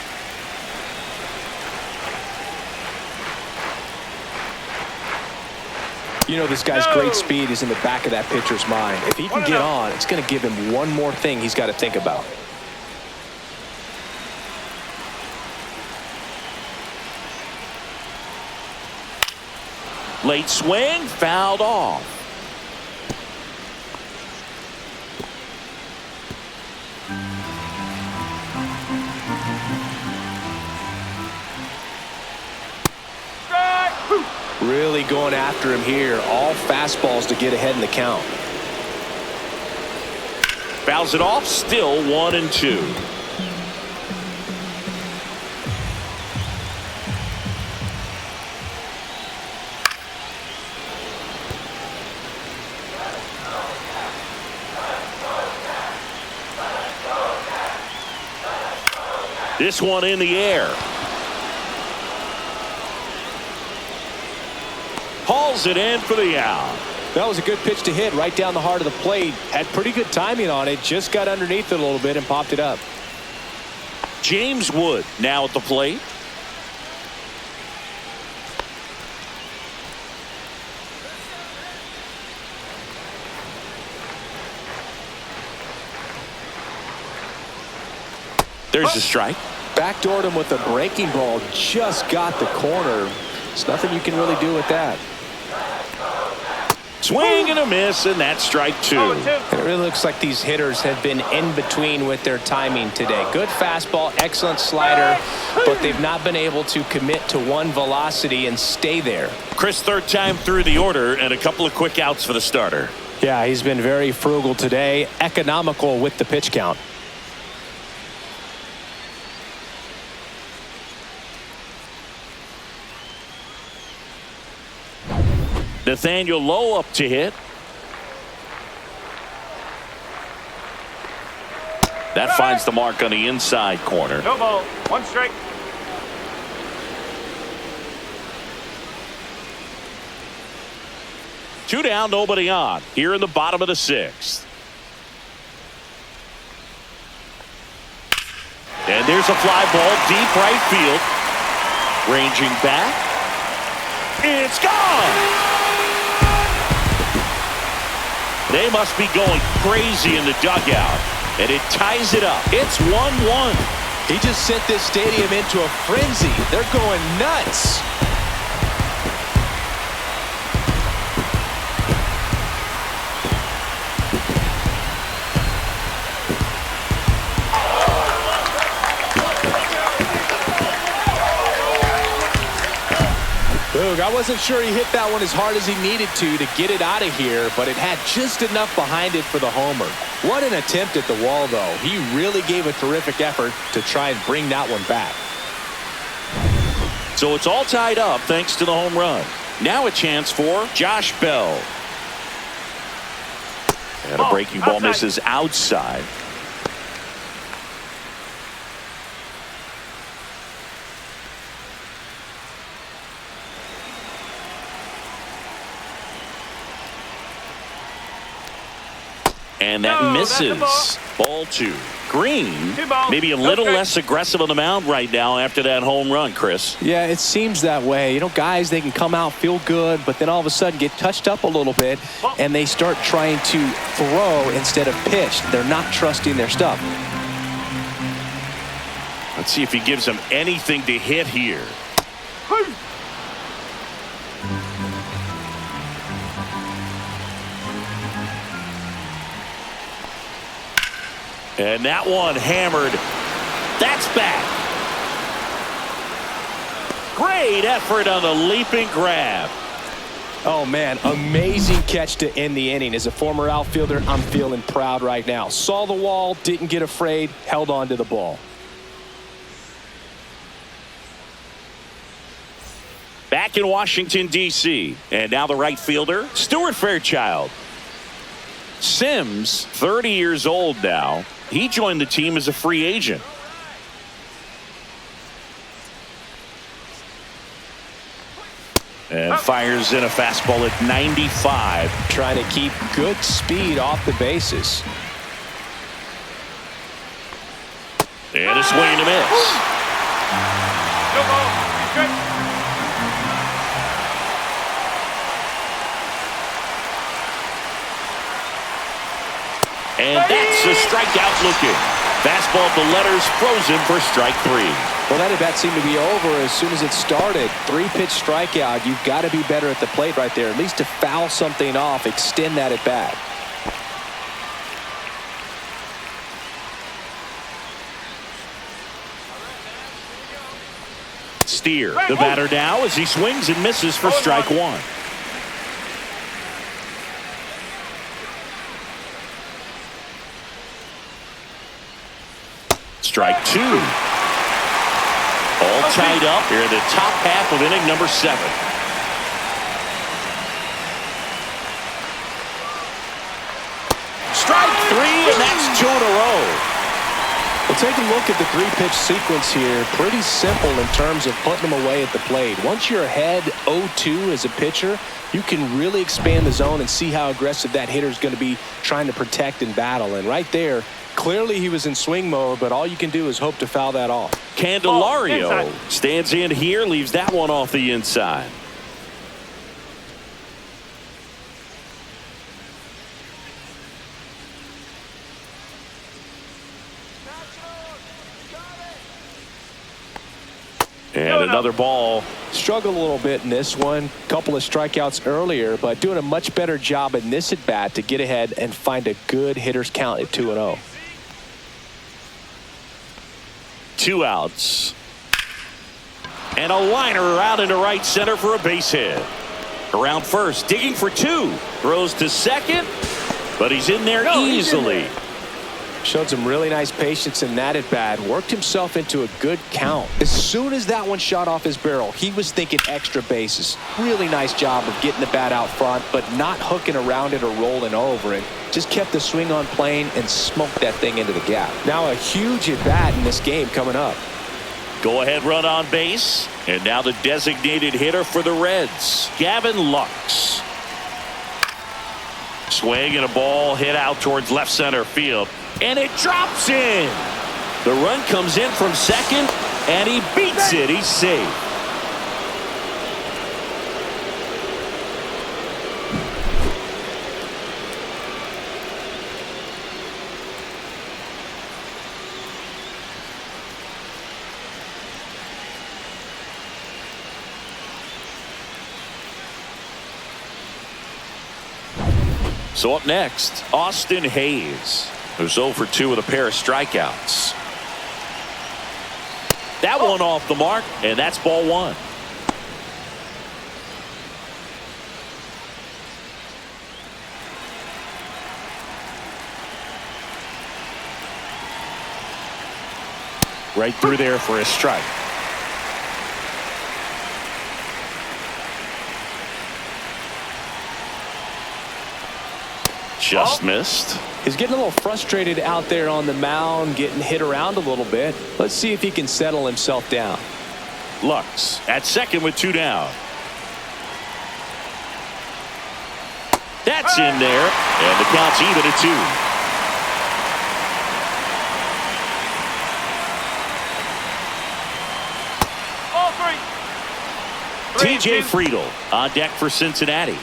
You know, this guy's great speed is in the back of that pitcher's mind. If he can get on, it's going to give him one more thing he's got to think about. Late swing, fouled off. Really going after him here. All fastballs to get ahead in the count. Fouls it off. Still 1-2. This one in the air. Hauls it in for the out. That was a good pitch to hit right down the heart of the plate. Had pretty good timing on it. Just got underneath it a little bit and popped it up. James Wood now at the plate. There's the strike. Backdoored him with a breaking ball. Just got the corner. There's nothing you can really do with that. Swing and a miss, and that's strike two. It really looks like these hitters have been in between with their timing today. Good fastball, excellent slider, but they've not been able to commit to one velocity and stay there. Chris, third time through the order, and a couple of quick outs for the starter. Yeah, he's been very frugal today, economical with the pitch count. Nathaniel Lowe up to hit. That finds the mark on the inside corner. No ball. One strike. Two down, nobody on. Here in the bottom of the sixth. And there's a fly ball deep right field. Ranging back. It's gone. They must be going crazy in the dugout, and it ties it up. It's 1-1. He just sent this stadium into a frenzy. They're going nuts. Look, I wasn't sure he hit that one as hard as he needed to get it out of here, but it had just enough behind it for the homer. What an attempt at the wall, though. He really gave a terrific effort to try and bring that one back. So it's all tied up thanks to the home run. Now a chance for Josh Bell. And a breaking ball misses outside. And that misses. Ball 2. Green maybe a little less aggressive on the mound right now after that home run, Chris. Yeah, it seems that way. You know, guys, they can come out, feel good, but then all of a sudden get touched up a little bit, and they start trying to throw instead of pitch. They're not trusting their stuff. Let's see if he gives them anything to hit here. And that one hammered. That's back. Great effort on the leaping grab. Oh, man, amazing catch to end the inning. As a former outfielder, I'm feeling proud right now. Saw the wall, didn't get afraid, held on to the ball. Back in Washington, D.C. And now the right fielder, Stuart Fairchild. Sims, 30 years old now. He joined the team as a free agent. And fires in a fastball at 95. Trying to keep good speed off the bases. And a swing and a miss. No ball. Good. And that's a strikeout looking. Fastball at the letters, frozen for strike 3. Well, that at-bat seemed to be over as soon as it started. 3-pitch strikeout. You've got to be better at the plate right there. At least to foul something off, extend that at-bat. Steer, the batter now as he swings and misses for strike 1. Strike 2. All tied up here in the top half of inning number 7. Strike 3, and that's 2 in a row. Well, take a look at the 3-pitch sequence here. Pretty simple in terms of putting them away at the plate. Once you're ahead 0-2 as a pitcher, you can really expand the zone and see how aggressive that hitter is going to be trying to protect and battle. And right there, clearly he was in swing mode, but all you can do is hope to foul that off. Candelario stands in here, leaves that one off the inside. And another ball. Struggled a little bit in this one. Couple of strikeouts earlier, but doing a much better job in this at bat to get ahead and find a good hitter's count at 2-0. 2 outs. And a liner out into right center for a base hit. Around first, digging for 2. Throws to second, but he's in there easily. Showed some really nice patience in that at bat. Worked himself into a good count. As soon as that one shot off his barrel, he was thinking extra bases. Really nice job of getting the bat out front, but not hooking around it or rolling over it. Just kept the swing on plane and smoked that thing into the gap. Now a huge at bat in this game coming up. Go ahead run on base. And now the designated hitter for the Reds, Gavin Lux. Swing and a ball hit out towards left center field. And it drops in. The run comes in from second, and he beats it. He's safe. So up next, Austin Hayes, who's 0 for 2 with a pair of strikeouts. That one off the mark, and that's ball 1. Right through there for a strike. Just missed. He's getting a little frustrated out there on the mound, getting hit around a little bit. Let's see if he can settle himself down. Lux at second with 2 down. That's in there, and the count's even at 2. All three. TJ Friedel on deck for Cincinnati.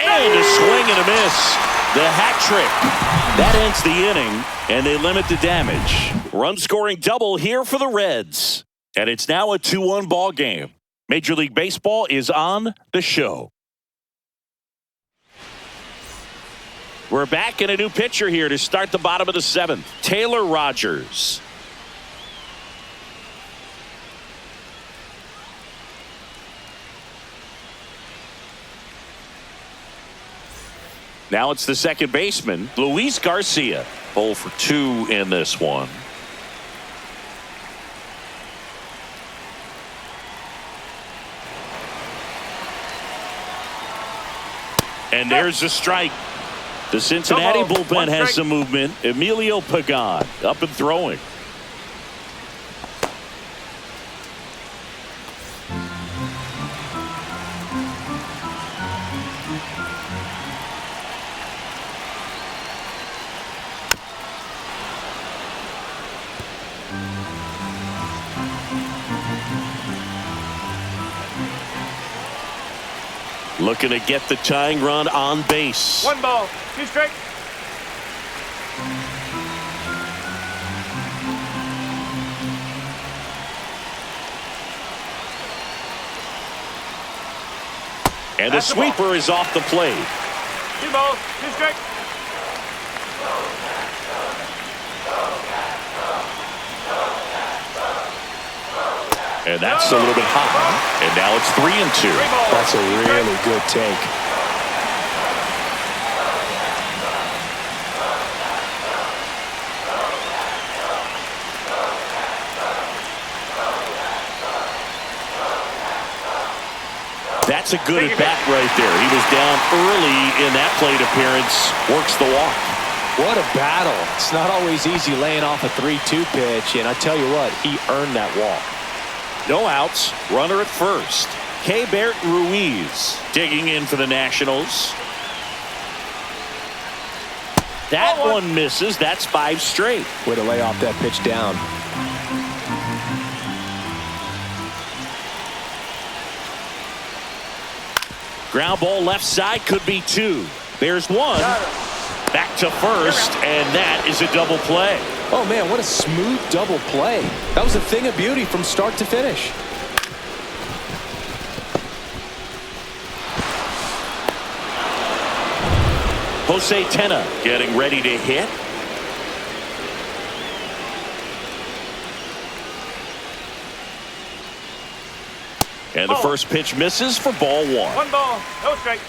And a swing and a miss. The hat trick. That ends the inning, and they limit the damage. Run-scoring double here for the Reds. And it's now a 2-1 ball game. Major League Baseball is on the show. We're back in a new pitcher here to start the bottom of the 7th. Taylor Rogers. Now it's the second baseman, Luis Garcia. 0 for 2 in this one. And there's a strike. The Cincinnati bullpen has some movement. Emilio Pagan up and throwing. Looking to get the tying run on base. 1 ball, 2 strikes. And the sweeper is off the plate. 2 balls, 2 strikes. And that's a little bit high. And now it's 3-2. That's a really good take. That's a good at bat right there. He was down early in that plate appearance. Works the walk. What a battle. It's not always easy laying off a 3-2 pitch, and I tell you what, he earned that walk. No outs. Runner at first. Keibert Ruiz digging in for the Nationals. That one misses. That's 5 straight. Way to lay off that pitch down. Ground ball left side, could be 2. There's 1. Back to first, and that is a double play. Oh, man, what a smooth double play. That was a thing of beauty from start to finish. Jose Tena getting ready to hit. And the first pitch misses for ball 1. 1 ball, no strike.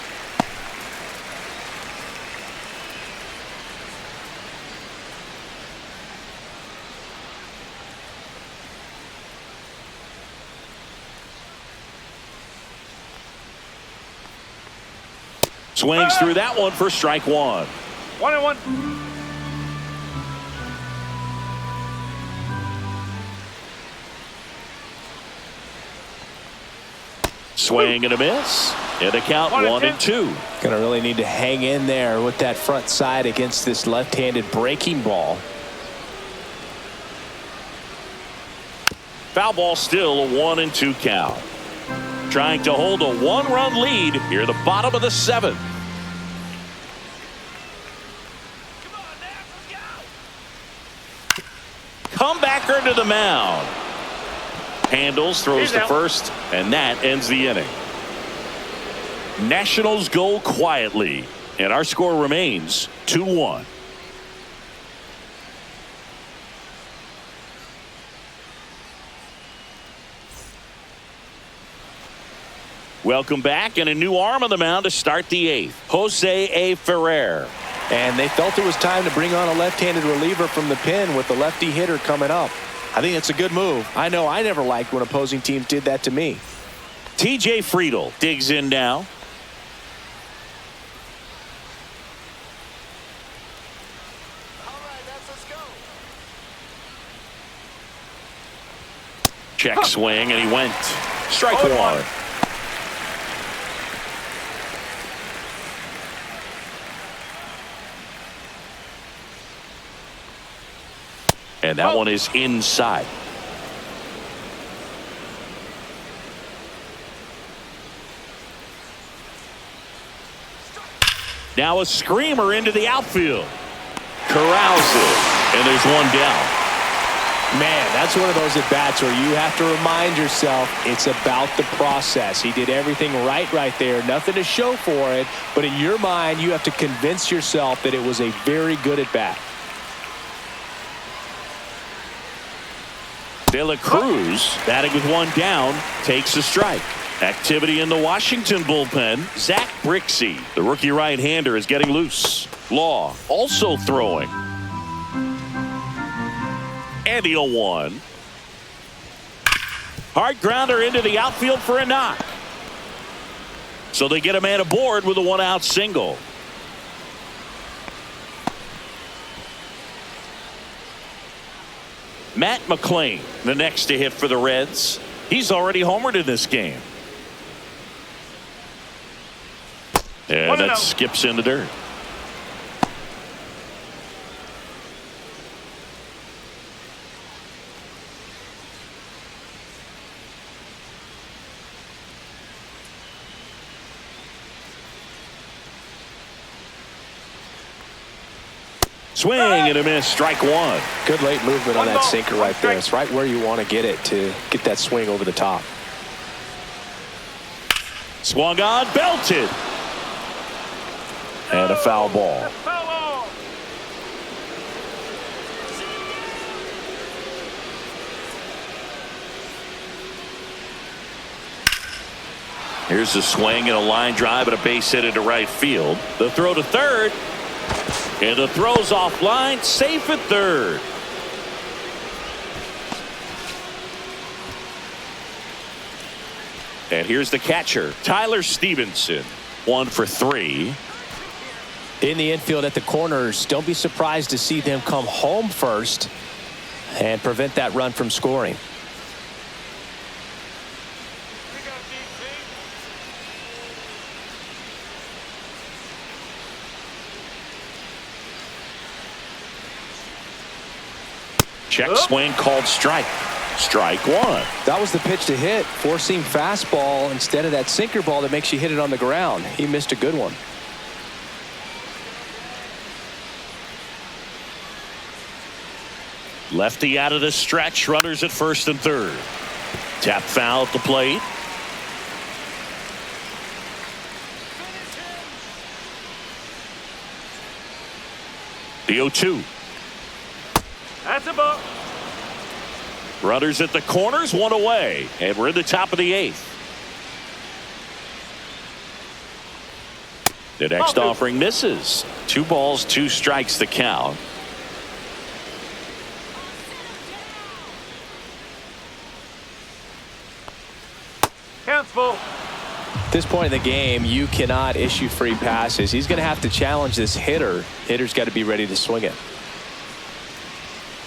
Swings through that one for strike 1. 1-1. Swing and a miss. And a count 1-2. Gonna really need to hang in there with that front side against this left-handed breaking ball. Foul ball, still a 1-2 count. Trying to hold a 1-run lead here, the bottom of the 7th. Comebacker to the mound. Handles, throws to first, and that ends the inning. Nationals go quietly, and our score remains 2-1. Welcome back, and a new arm on the mound to start the 8th. Jose A. Ferrer. And they felt it was time to bring on a left-handed reliever from the pen with the lefty hitter coming up. I think it's a good move. I know I never liked when opposing teams did that to me. T.J. Friedel digs in now. Check swing, and he went. Strike one. And that one is inside. Now a screamer into the outfield. Corrals it, and there's one down. Man, that's one of those at-bats where you have to remind yourself it's about the process. He did everything right there. Nothing to show for it, but in your mind, you have to convince yourself that it was a very good at-bat. De La Cruz, batting with one down, takes a strike. Activity in the Washington bullpen. Zach Brixey, the rookie right-hander, is getting loose. Law also throwing. And the 0-1. Hard grounder into the outfield for a knock. So they get a man aboard with a one-out single. Matt McClain, the next to hit for the Reds. He's already homered in this game. And that skips in the dirt. Swing and a miss. Strike one. Good late movement on that sinker right there. It's right where you want to get it to get that swing over the top. Swung on, belted. And a foul ball. Here's a swing and a line drive and a base hit into right field. The throw to third. And the throw's offline, safe at third. And here's the catcher, Tyler Stevenson. 1 for 3. In the infield at the corners, don't be surprised to see them come home first and prevent that run from scoring. Check swing called strike. Strike one. That was the pitch to hit. Four-seam fastball instead of that sinker ball that makes you hit it on the ground. He missed a good one. Lefty out of the stretch. Runners at first and third. Tap foul at the plate. The 0-2. That's a ball. Runners at the corners, one away, and we're in the top of the 8th. The next offering misses. 2 balls, 2 strikes the count. Counts full. At this point in the game, you cannot issue free passes. He's going to have to challenge this hitter. Hitter's got to be ready to swing it.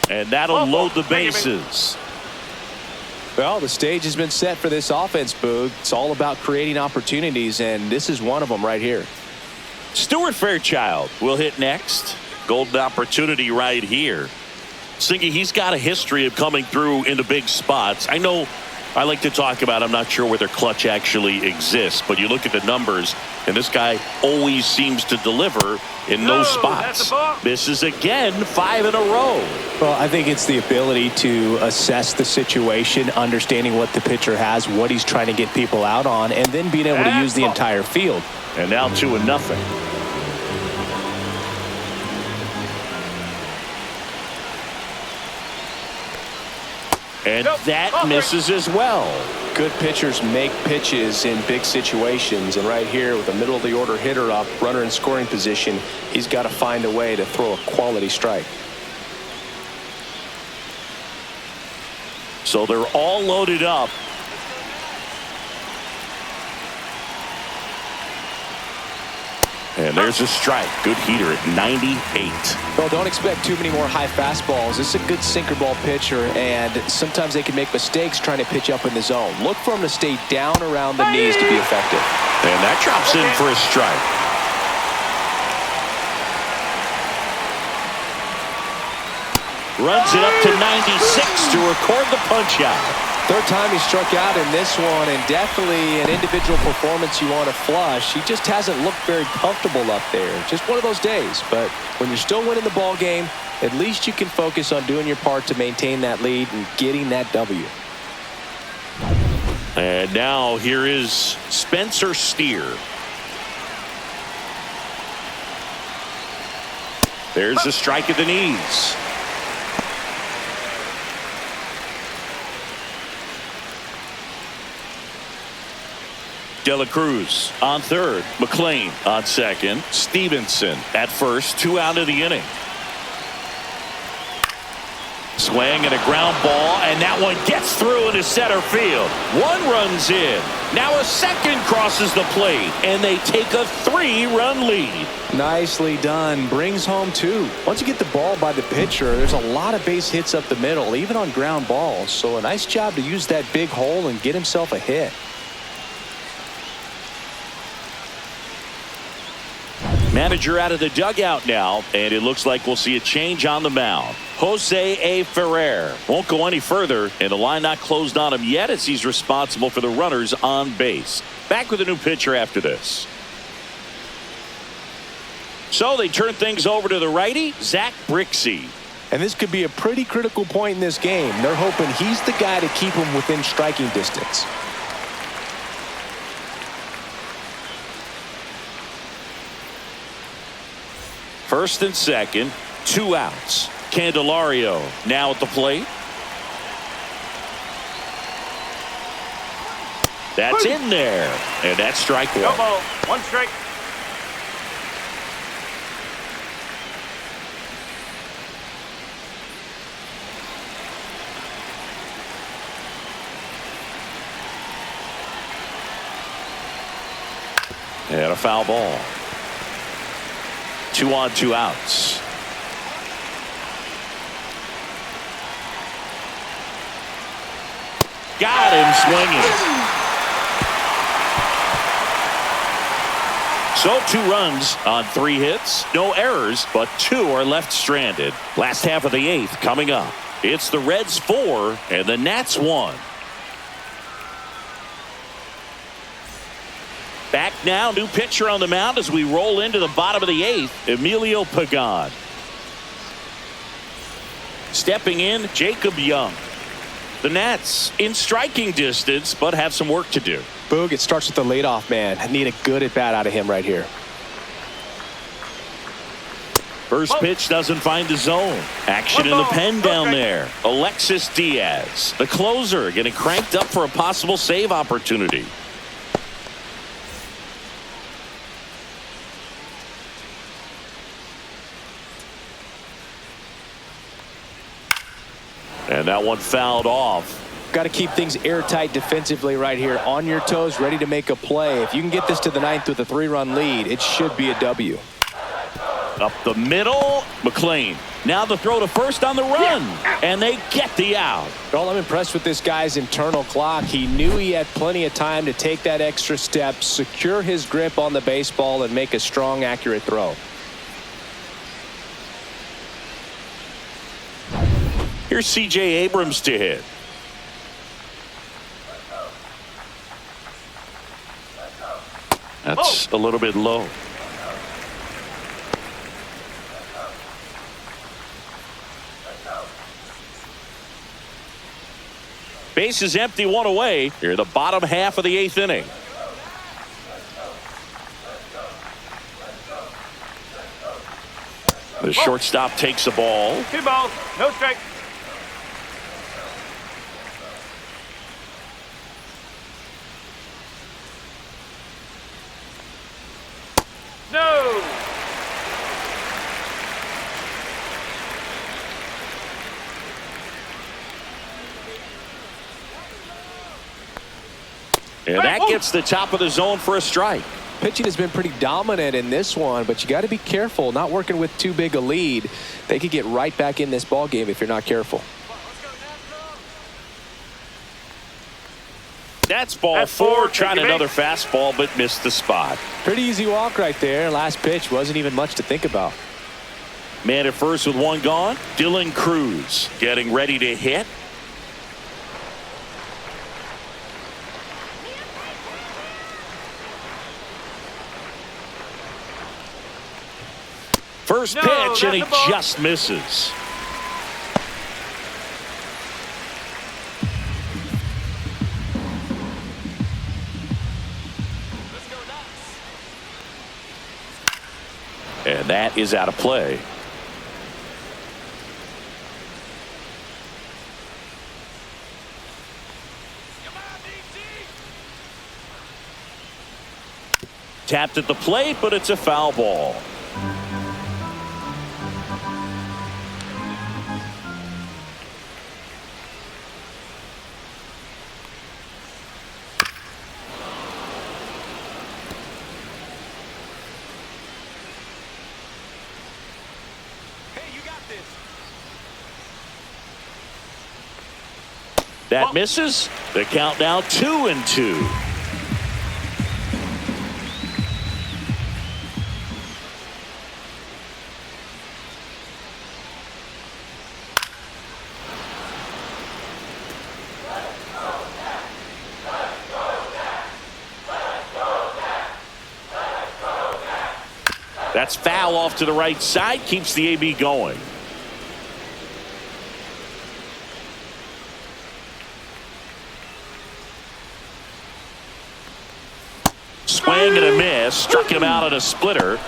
And that'll load the bases. Well, the stage has been set for this offense, Boog. It's all about creating opportunities, and this is one of them right here. Stuart Fairchild will hit next. Golden opportunity right here. Singy, he's got a history of coming through into big spots. I know I like to talk about, I'm not sure whether clutch actually exists, but you look at the numbers, and this guy always seems to deliver in those spots. Misses again, 5 in a row. Well, I think it's the ability to assess the situation, understanding what the pitcher has, what he's trying to get people out on, and then being able to use the entire field. And now 2-0. And that misses as well. Good pitchers make pitches in big situations, and right here with a middle of the order hitter up, runner in scoring position, he's got to find a way to throw a quality strike. So they're all loaded up. And there's a strike. Good heater at 98. Well, don't expect too many more high fastballs. This is a good sinker ball pitcher, and sometimes they can make mistakes trying to pitch up in the zone. Look for him to stay down around the knees to be effective. And that drops in for a strike. Runs it up to 96 to record the punch out. Third time he struck out in this one, and definitely an individual performance you want to flush. He just hasn't looked very comfortable up there. Just one of those days. But when you're still winning the ball game, at least you can focus on doing your part to maintain that lead and getting that W. And now here is Spencer Steer. There's a strike at the knees. De La Cruz on third. McLean on second. Stevenson at first. 2 out of the inning. Swing and a ground ball, and that one gets through into center field. 1 runs in. Now a second crosses the plate, and they take a 3-run lead. Nicely done. Brings home 2. Once you get the ball by the pitcher, there's a lot of base hits up the middle, even on ground balls. So a nice job to use that big hole and get himself a hit. Manager out of the dugout now, and it looks like we'll see a change on the mound. Jose A. Ferrer won't go any further, and the line not closed on him yet as he's responsible for the runners on base. Back with a new pitcher after this. So they turn things over to the righty, Zach Brixey. And this could be a pretty critical point in this game. They're hoping he's the guy to keep him within striking distance. First and second, 2 outs. Candelario now at the plate. That's in there. And that's strike 1. No ball. 1 strike. And a foul ball. 2 on, 2 outs. Got him swinging. So 2 runs on 3 hits. No errors, but 2 are left stranded. Last half of the 8th coming up. It's the Reds 4 and the Nats 1. Back now, new pitcher on the mound as we roll into the bottom of the 8th, Emilio Pagan. Stepping in, Jacob Young. The Nats in striking distance, but have some work to do. Boog, it starts with the leadoff man. I need a good at-bat out of him right here. First pitch doesn't find the zone. Action in the pen down there. Alexis Diaz, the closer, getting cranked up for a possible save opportunity. And that one fouled off. Got to keep things airtight defensively right here. On your toes, ready to make a play. If you can get this to the 9th with a 3-run lead, it should be a W. Up the middle, McLean. Now the throw to first on the run, and they get the out. Well, I'm impressed with this guy's internal clock. He knew he had plenty of time to take that extra step, secure his grip on the baseball, and make a strong, accurate throw. Here's C.J. Abrams to hit. That's a little bit low. Base is empty, 1 away. Here in the bottom half of the 8th inning. The shortstop takes the ball. 2 balls. No strike. And that gets the top of the zone for a strike. Pitching has been pretty dominant in this one, but you got to be careful. Not working with too big a lead. They could get right back in this ball game if you're not careful. That's ball four. Trying another fastball, but missed the spot. Pretty easy walk right there. Last pitch wasn't even much to think about. Man at first with one gone. Dylan Cruz getting ready to hit. First pitch, and he just misses. And that is out of play. Tapped at the plate, but it's a foul ball. That misses. The count now 2-2. That's foul off to the right side. Keeps the AB going. Swing and a miss. Struck him out at a splitter.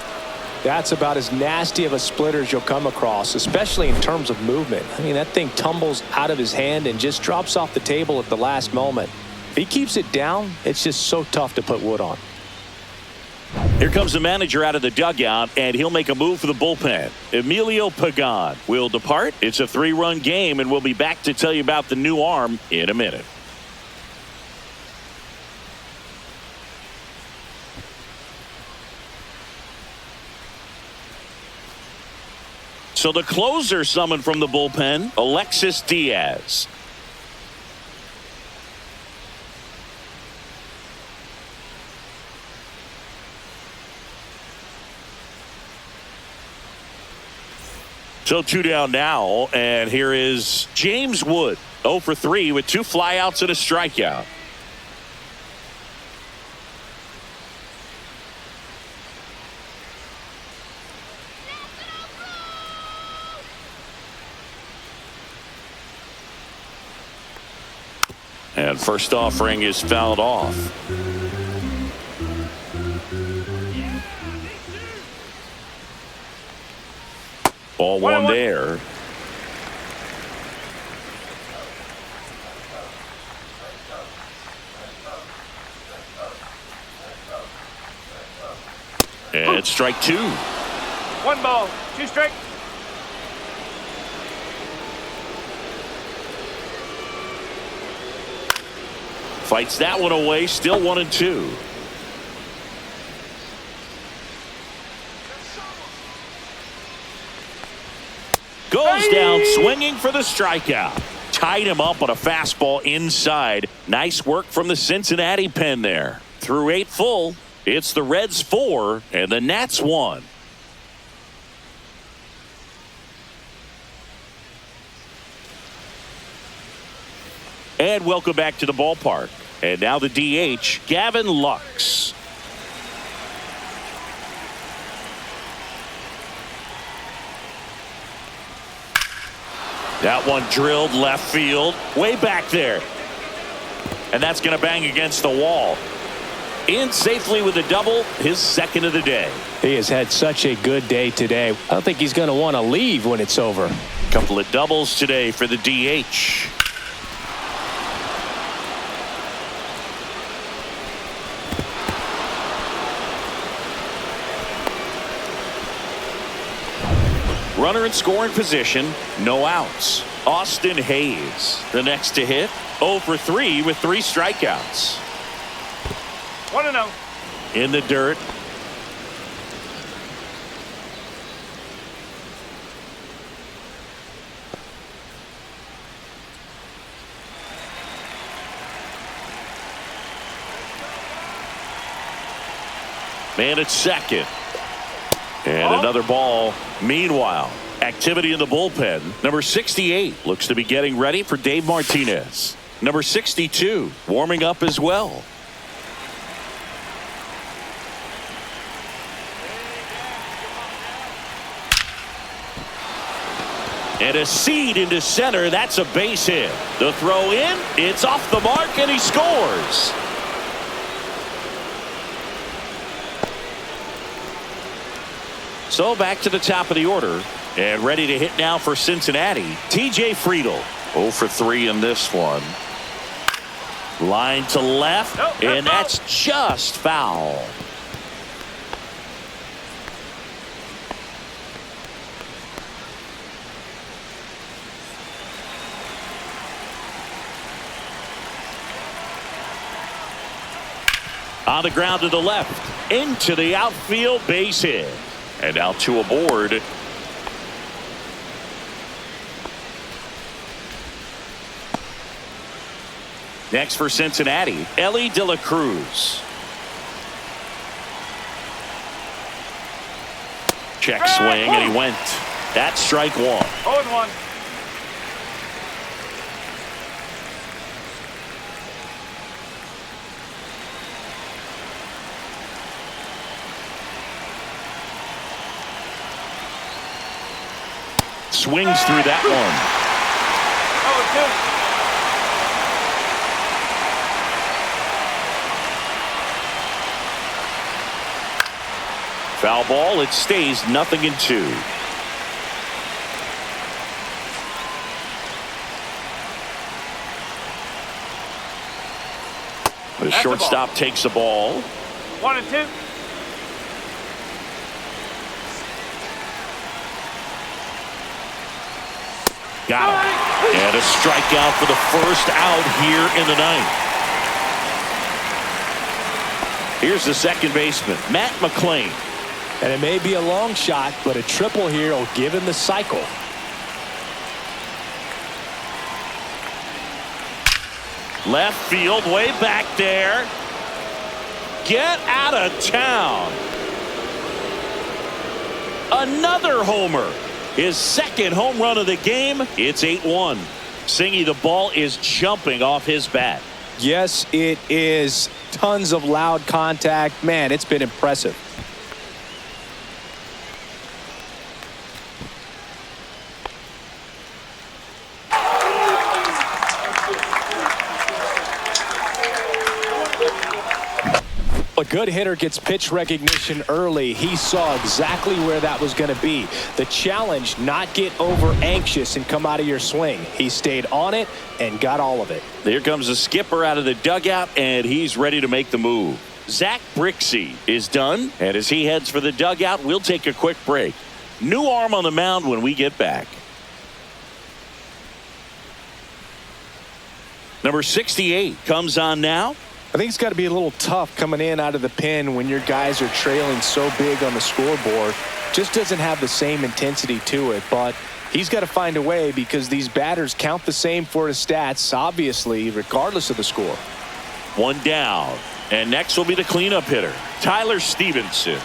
That's about as nasty of a splitter as you'll come across, especially in terms of movement. I mean, that thing tumbles out of his hand and just drops off the table at the last moment. If he keeps it down, it's just so tough to put wood on. Here comes the manager out of the dugout, and he'll make a move for the bullpen. Emilio Pagan will depart. It's a 3-run game, and we'll be back to tell you about the new arm in a minute. So the closer summoned from the bullpen, Alexis Diaz. So 2 down now, and here is James Wood, 0 for 3 with 2 flyouts and a strikeout. And first offering is fouled off. Ball one there. And it's strike 2. 1 ball, 2 strikes. Fights that one away. Still 1-2. Goes down swinging for the strikeout. Tied him up on a fastball inside. Nice work from the Cincinnati pen there. Through 8 full, it's the Reds 4 and the Nats 1. And welcome back to the ballpark. And now the DH, Gavin Lux. That one drilled left field, way back there. And that's going to bang against the wall. In safely with a double, his second of the day. He has had such a good day today. I don't think he's going to want to leave when it's over. Couple of doubles today for the DH. Runner in scoring position, no outs. Austin Hayes, the next to hit, 0 for 3 with 3 strikeouts. 1-0. In the dirt. Man at second. And another ball. Meanwhile, activity in the bullpen. Number 68 looks to be getting ready for Dave Martinez. Number 62 warming up as well. And a seed into center. That's a base hit. The throw in. It's off the mark and he scores. So back to the top of the order and ready to hit now for Cincinnati. TJ Friedl 0 for 3 in this one. Line to left and that's just foul. On the ground to the left into the outfield, base hit. And now 2 aboard. Next for Cincinnati, Ellie De La Cruz. Check swing and he went. That's strike 1. 0-1. Swings through that one. 0-2. Foul ball. It stays 0-2. The shortstop takes the ball. 1-2. Got him. And a strikeout for the first out here in the ninth. Here's the second baseman, Matt McClain. And it may be a long shot, but a triple here will give him the cycle. Left field, way back there. Get out of town. Another homer. His second home run of the game. It's 8-1. Singy, the ball is jumping off his bat. Yes, it is. Tons of loud contact. Man, it's been impressive. A good hitter gets pitch recognition early. He saw exactly where that was going to be. The challenge, not get over anxious and come out of your swing. He stayed on it and got all of it. Here comes the skipper out of the dugout, and he's ready to make the move. Zach Brixey is done, and as he heads for the dugout, we'll take a quick break. New arm on the mound when we get back. Number 68 comes on now. I think it's got to be a little tough coming in out of the pen when your guys are trailing so big on the scoreboard. Just doesn't have the same intensity to it, but he's got to find a way because these batters count the same for his stats, obviously, regardless of the score. One down, and next will be the cleanup hitter, Tyler Stevenson.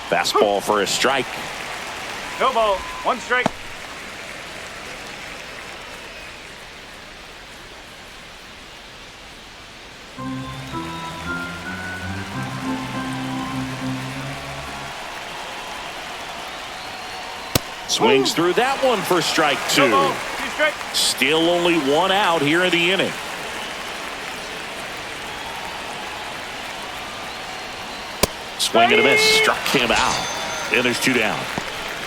Fastball for a strike. No ball. 1 strike. Swings through that one for strike 2. No ball. 2 strike. Still only 1 out here in the inning. Swing and a miss. Struck him out. And there's 2 down.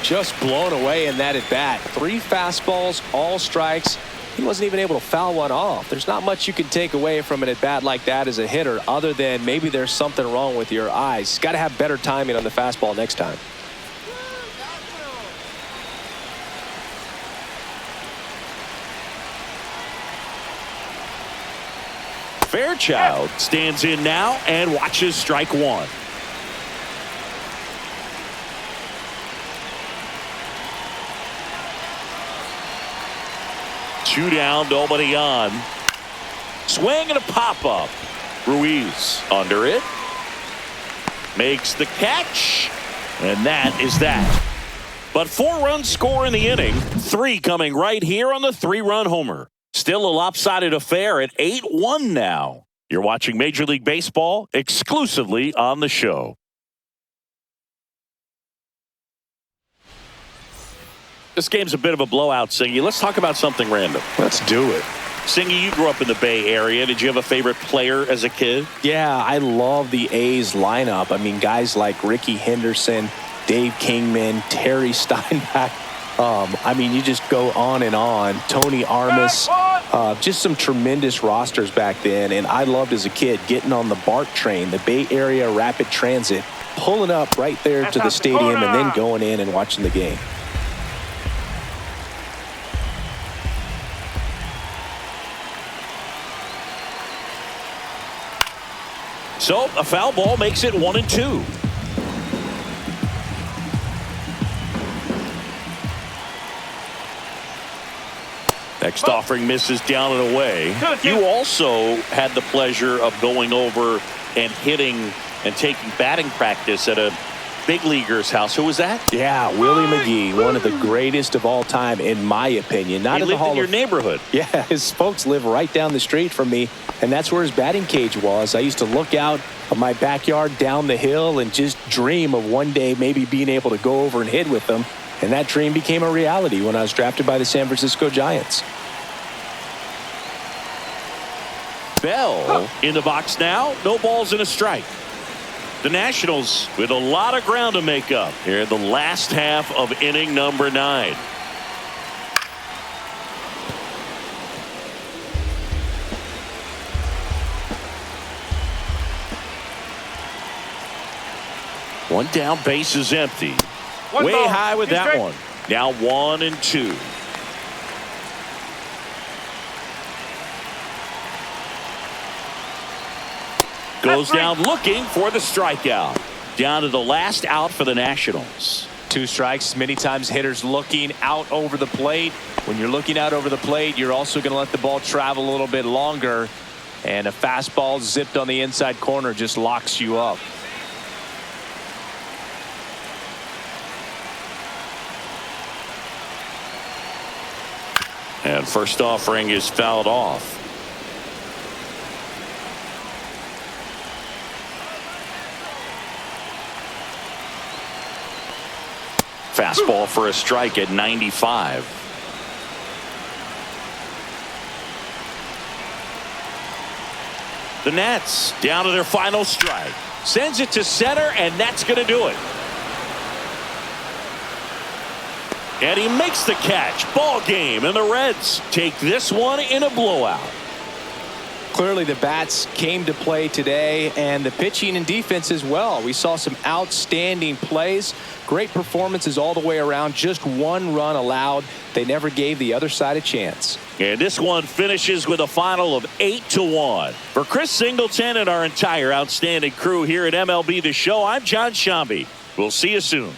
Just blown away in that at bat. 3 fastballs, all strikes. He wasn't even able to foul one off. There's not much you can take away from an at bat like that as a hitter, other than maybe there's something wrong with your eyes. Got to have better timing on the fastball next time. Fairchild stands in now and watches strike one. Two down, nobody on. Swing and a pop-up. Ruiz under it. Makes the catch. And that is that. But 4 runs score in the inning. 3 coming right here on the 3-run homer. Still a lopsided affair at 8-1 now. You're watching Major League Baseball exclusively on the show. This game's a bit of a blowout, Singy. Let's talk about something random. Let's do it. Singy, you grew up in the Bay Area. Did you have a favorite player as a kid? Yeah, I love the A's lineup. I mean, guys like Ricky Henderson, Dave Kingman, Terry Steinbach. I mean, you just go on and on. Tony Armas. Just some tremendous rosters back then. And I loved as a kid getting on the BART train, the Bay Area Rapid Transit, pulling up right there to the stadium and then going in and watching the game. So a foul ball makes it 1-2. Next offering misses down and away. You also had the pleasure of going over and hitting and taking batting practice at a big leaguer's house. Who was that? Yeah, Willie McGee, one of the greatest of all time, in my opinion. Not in the Hall in your neighborhood. Yeah, his folks live right down the street from me, and that's where his batting cage was. I used to look out of my backyard down the hill and just dream of one day maybe being able to go over and hit with them. And that dream became a reality when I was drafted by the San Francisco Giants. Bell in the box now. No balls and a strike. The Nationals with a lot of ground to make up here in the last half of inning number 9. One down, base is empty. Way high with that one. Now 1-2. Goes down looking for the strikeout. Down to the last out for the Nationals. 2 strikes. Many times hitters looking out over the plate. When you're looking out over the plate, you're also going to let the ball travel a little bit longer. And a fastball zipped on the inside corner just locks you up. And first offering is fouled off. Fastball for a strike at 95. The Nats down to their final strike. Sends it to center, and that's going to do it. And he makes the catch. Ball game, and the Reds take this one in a blowout. Clearly the bats came to play today, and the pitching and defense as well. We saw some outstanding plays, great performances all the way around. Just 1 run allowed. They never gave the other side a chance. And this one finishes with a final of 8-1. For Chris Singleton and our entire outstanding crew here at MLB The Show, I'm John Shambi. We'll see you soon.